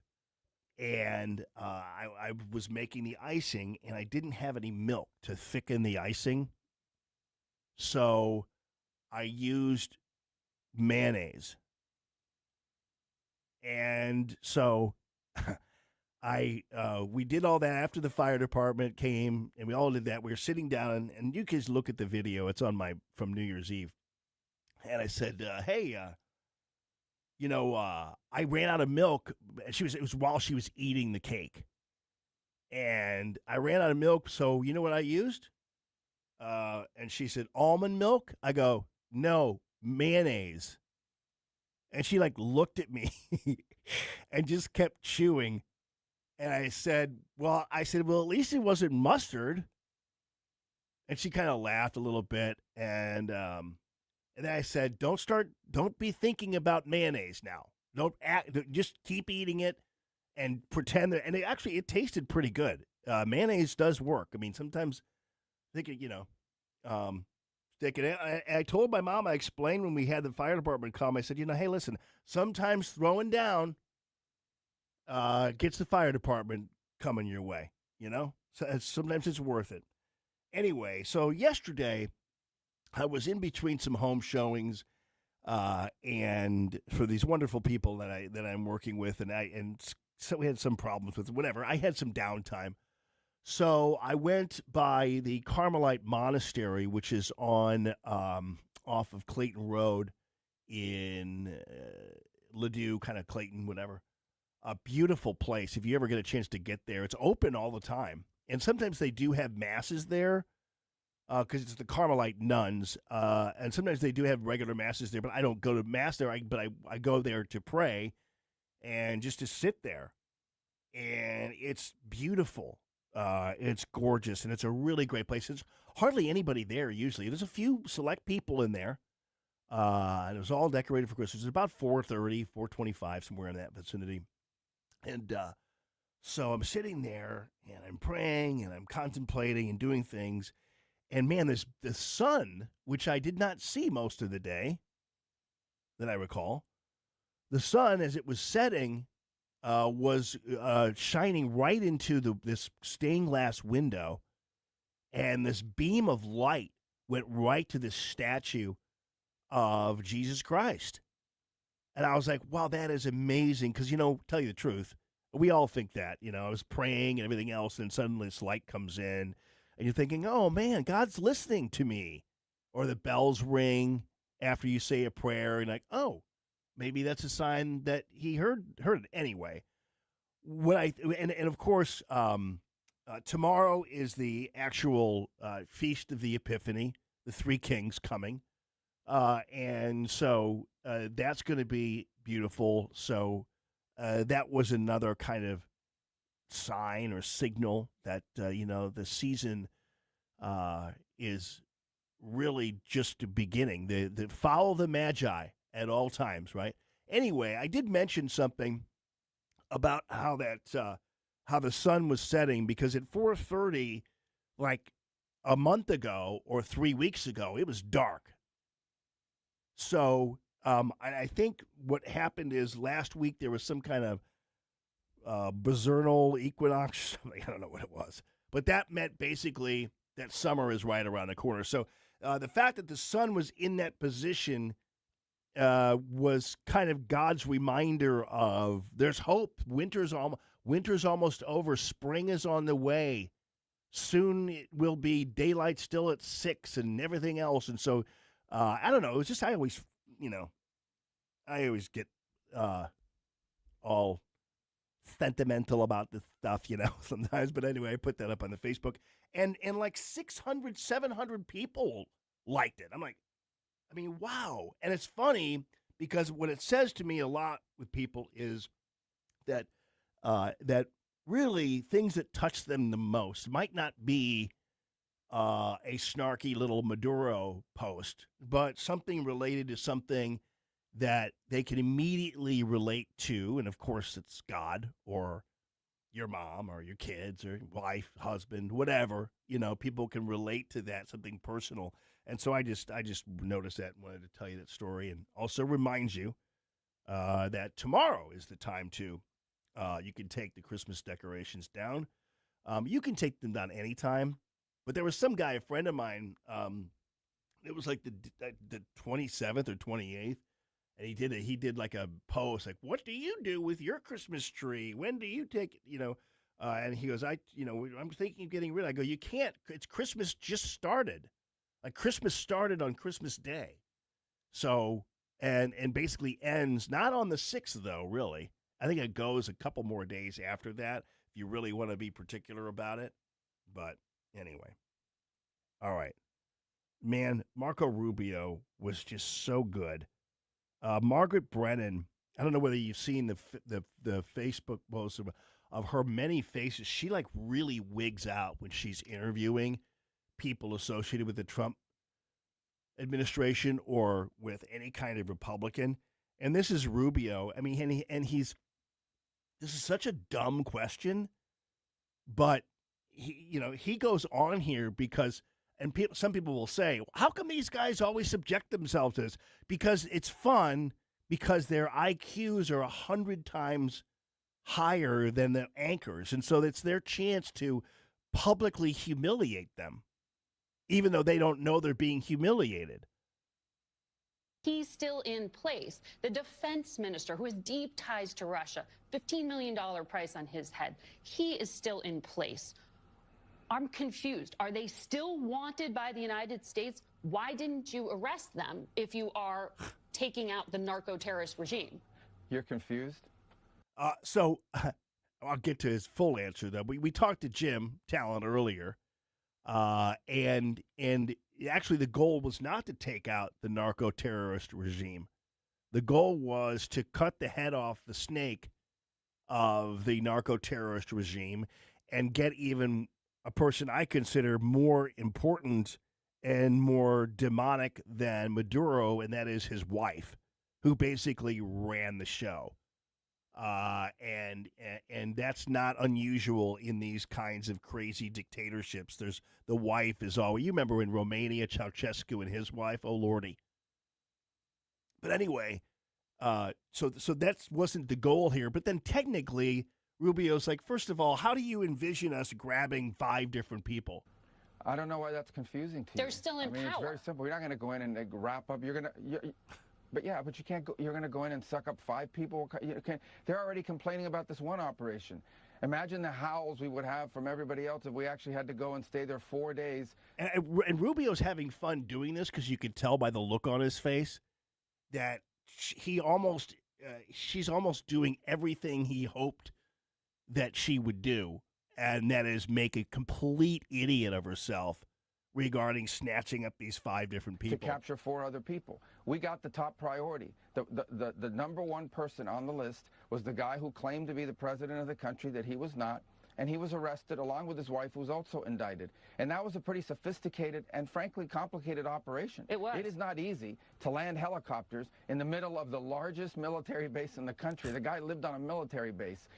Speaker 5: And I was making the icing, and I didn't have any milk to thicken the icing. So I used mayonnaise. And so we did all that after the fire department came, and we all did that. We were sitting down, and you kids look at the video. It's on from New Year's Eve. And I said, hey, you know, I ran out of milk. It was while she was eating the cake. And I ran out of milk, so you know what I used? And she said, almond milk? I go, no, mayonnaise. And she like looked at me and just kept chewing. And I said, well, at least it wasn't mustard. And she kind of laughed a little bit. And then I said, don't be thinking about mayonnaise now. Just keep eating it. and pretend that, and it tasted pretty good. Mayonnaise does work. I mean, sometimes they could, stick it in. I told my mom, I explained when we had the fire department come, I said, hey, listen, sometimes throwing down gets the fire department coming your way, So sometimes it's worth it. Anyway, so yesterday I was in between some home showings and for these wonderful people that I'm working with, and so we had some problems with whatever. I had some downtime. So I went by the Carmelite Monastery, which is on off of Clayton Road in Ladue, kind of Clayton, whatever. A beautiful place. If you ever get a chance to get there, it's open all the time. And sometimes they do have masses there because it's the Carmelite nuns. And sometimes they do have regular masses there, but I don't go to mass there. I go there to pray and just to sit there. And it's beautiful. It's gorgeous, and it's a really great place. There's hardly anybody there usually. There's a few select people in there, and it was all decorated for Christmas. It's about 4:30, 4:25, somewhere in that vicinity. And so I'm sitting there, and I'm praying, and I'm contemplating and doing things. And, man, the sun, which I did not see most of the day that I recall, the sun, as it was setting, was shining right into this stained glass window, and this beam of light went right to this statue of Jesus Christ. And I was like, wow, that is amazing. Because, tell you the truth, we all think that. I was praying and everything else, and suddenly this light comes in, and you're thinking, oh, man, God's listening to me. Or the bells ring after you say a prayer, and like, oh, maybe that's a sign that he heard it anyway. And of course, tomorrow is the actual Feast of the Epiphany, the Three Kings coming, and so that's going to be beautiful. So that was another kind of sign or signal that the season is really just beginning. The follow the Magi at all times, right? Anyway, I did mention something about how the sun was setting, because at 4:30, like a month ago or 3 weeks ago, it was dark. So I think what happened is last week there was some kind of bizernal equinox. I don't know what it was, but that meant basically that summer is right around the corner. So the fact that the sun was in that position was kind of God's reminder of there's hope. Winter's almost over. Spring is on the way. Soon it will be daylight still at 6 and everything else. And so I don't know. It was just I always get all sentimental about this stuff, sometimes. But anyway, I put that up on the Facebook, and like 600, 700 people liked it. I'm like, I mean, wow. And it's funny because what it says to me a lot with people is that that really things that touch them the most might not be a snarky little Maduro post, but something related to something that they can immediately relate to. And of course, it's God or your mom or your kids or wife, husband, whatever. People can relate to that, something personal. And so I just noticed that and wanted to tell you that story, and also remind you that tomorrow is the time to you can take the Christmas decorations down. You can take them down anytime, but there was some guy, a friend of mine, it was like the 27th or 28th, and he did like a post like, what do you do with your Christmas tree? When do you take it? And he goes, I'm thinking of getting rid of it. I go, you can't. It's Christmas just started. Like Christmas started on Christmas Day. So, and basically ends not on the 6th, though, really. I think it goes a couple more days after that if you really want to be particular about it. But anyway. All right. Man, Marco Rubio was just so good. Margaret Brennan, I don't know whether you've seen the Facebook post of her many faces. She like really wigs out when she's interviewing people associated with the Trump administration or with any kind of Republican. And this is Rubio. I mean, and he's this is such a dumb question, but he goes on here because, and some people will say, how come these guys always subject themselves to this? Because it's fun, because their IQs are 100 times higher than the anchors, and so it's their chance to publicly humiliate them, even though they don't know they're being humiliated.
Speaker 1: He's still in place. The defense minister, who has deep ties to Russia, $15 million price on his head, he is still in place. I'm confused. Are they still wanted by the United States? Why didn't you arrest them if you are taking out the narco-terrorist regime?
Speaker 2: You're confused?
Speaker 5: So I'll get to his full answer, though. We talked to Jim Talent earlier, and actually the goal was not to take out the narco-terrorist regime. The goal was to cut the head off the snake of the narco-terrorist regime and get even a person I consider more important and more demonic than Maduro, and that is his wife, who basically ran the show. And that's not unusual in these kinds of crazy dictatorships. There's the wife is always, you remember in Romania, Ceausescu and his wife, oh lordy. But anyway, so that wasn't the goal here. But then technically, Rubio's like, first of all, how do you envision us grabbing 5 different people?
Speaker 2: I don't know why that's confusing to you.
Speaker 1: They're still in power.
Speaker 2: It's very simple. You're not going to go in and wrap up. But you can't go. You're going to go in and suck up 5 people. They're already complaining about this one operation. Imagine the howls we would have from everybody else if we actually had to go and stay there 4 days.
Speaker 5: And Rubio's having fun doing this because you can tell by the look on his face that she's almost doing everything he hoped that she would do, and that is make a complete idiot of herself regarding snatching up these 5 different people.
Speaker 2: To capture 4 other people. We got the top priority. The number one person on the list was the guy who claimed to be the president of the country that he was not, and he was arrested along with his wife, who was also indicted. And that was a pretty sophisticated and frankly complicated operation.
Speaker 1: It was.
Speaker 2: It is not easy to land helicopters in the middle of the largest military base in the country. The guy lived on a military base.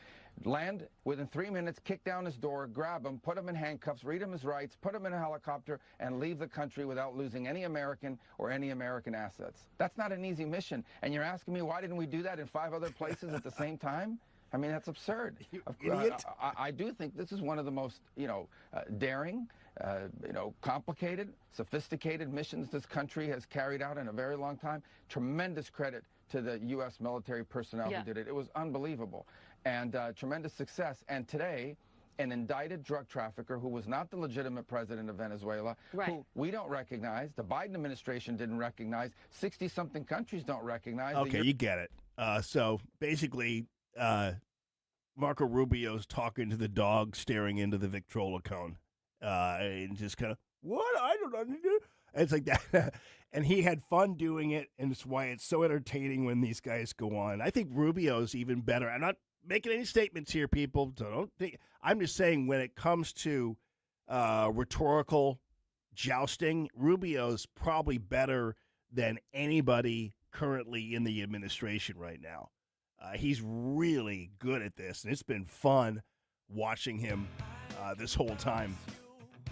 Speaker 2: Land within 3 minutes, kick down his door, grab him, put him in handcuffs, read him his rights, put him in a helicopter, and leave the country without losing any American or any American assets. That's not an easy mission. And you're asking me, why didn't we do that in 5 other places at the same time? I mean, that's absurd.
Speaker 5: Idiot.
Speaker 2: I do think this is one of the most, daring, complicated, sophisticated missions this country has carried out in a very long time. Tremendous credit to the U.S. military personnel who did it. It was unbelievable. And tremendous success. And today, an indicted drug trafficker who was not the legitimate president of Venezuela, who we don't recognize, the Biden administration didn't recognize, 60-something countries don't recognize.
Speaker 5: Okay, you get it. So basically, Marco Rubio's talking to the dog staring into the Victrola cone, and just kind of, what? I don't understand. It's like that. And he had fun doing it, and it's why it's so entertaining when these guys go on. I think Rubio's even better. I'm not making any statements here, people. So don't think. I'm just saying when it comes to rhetorical jousting, Rubio's probably better than anybody currently in the administration right now. He's really good at this, and it's been fun watching him this whole time.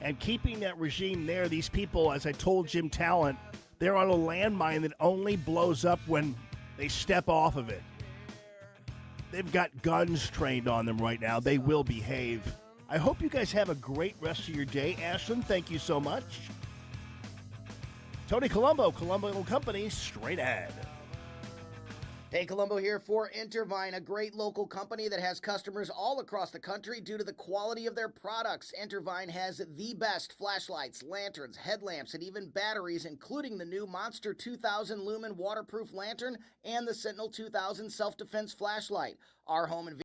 Speaker 5: And keeping that regime there, these people, as I told Jim Talent, they're on a landmine that only blows up when they step off of it. They've got guns trained on them right now. They will behave. I hope you guys have a great rest of your day. Ashland, thank you so much. Tony Colombo, Colombo Company, straight ahead.
Speaker 22: Hey, Colombo here for Intervine, a great local company that has customers all across the country due to the quality of their products. Intervine has the best flashlights, lanterns, headlamps, and even batteries, including the new Monster 2000 Lumen waterproof lantern and the Sentinel 2000 self-defense flashlight. Our home and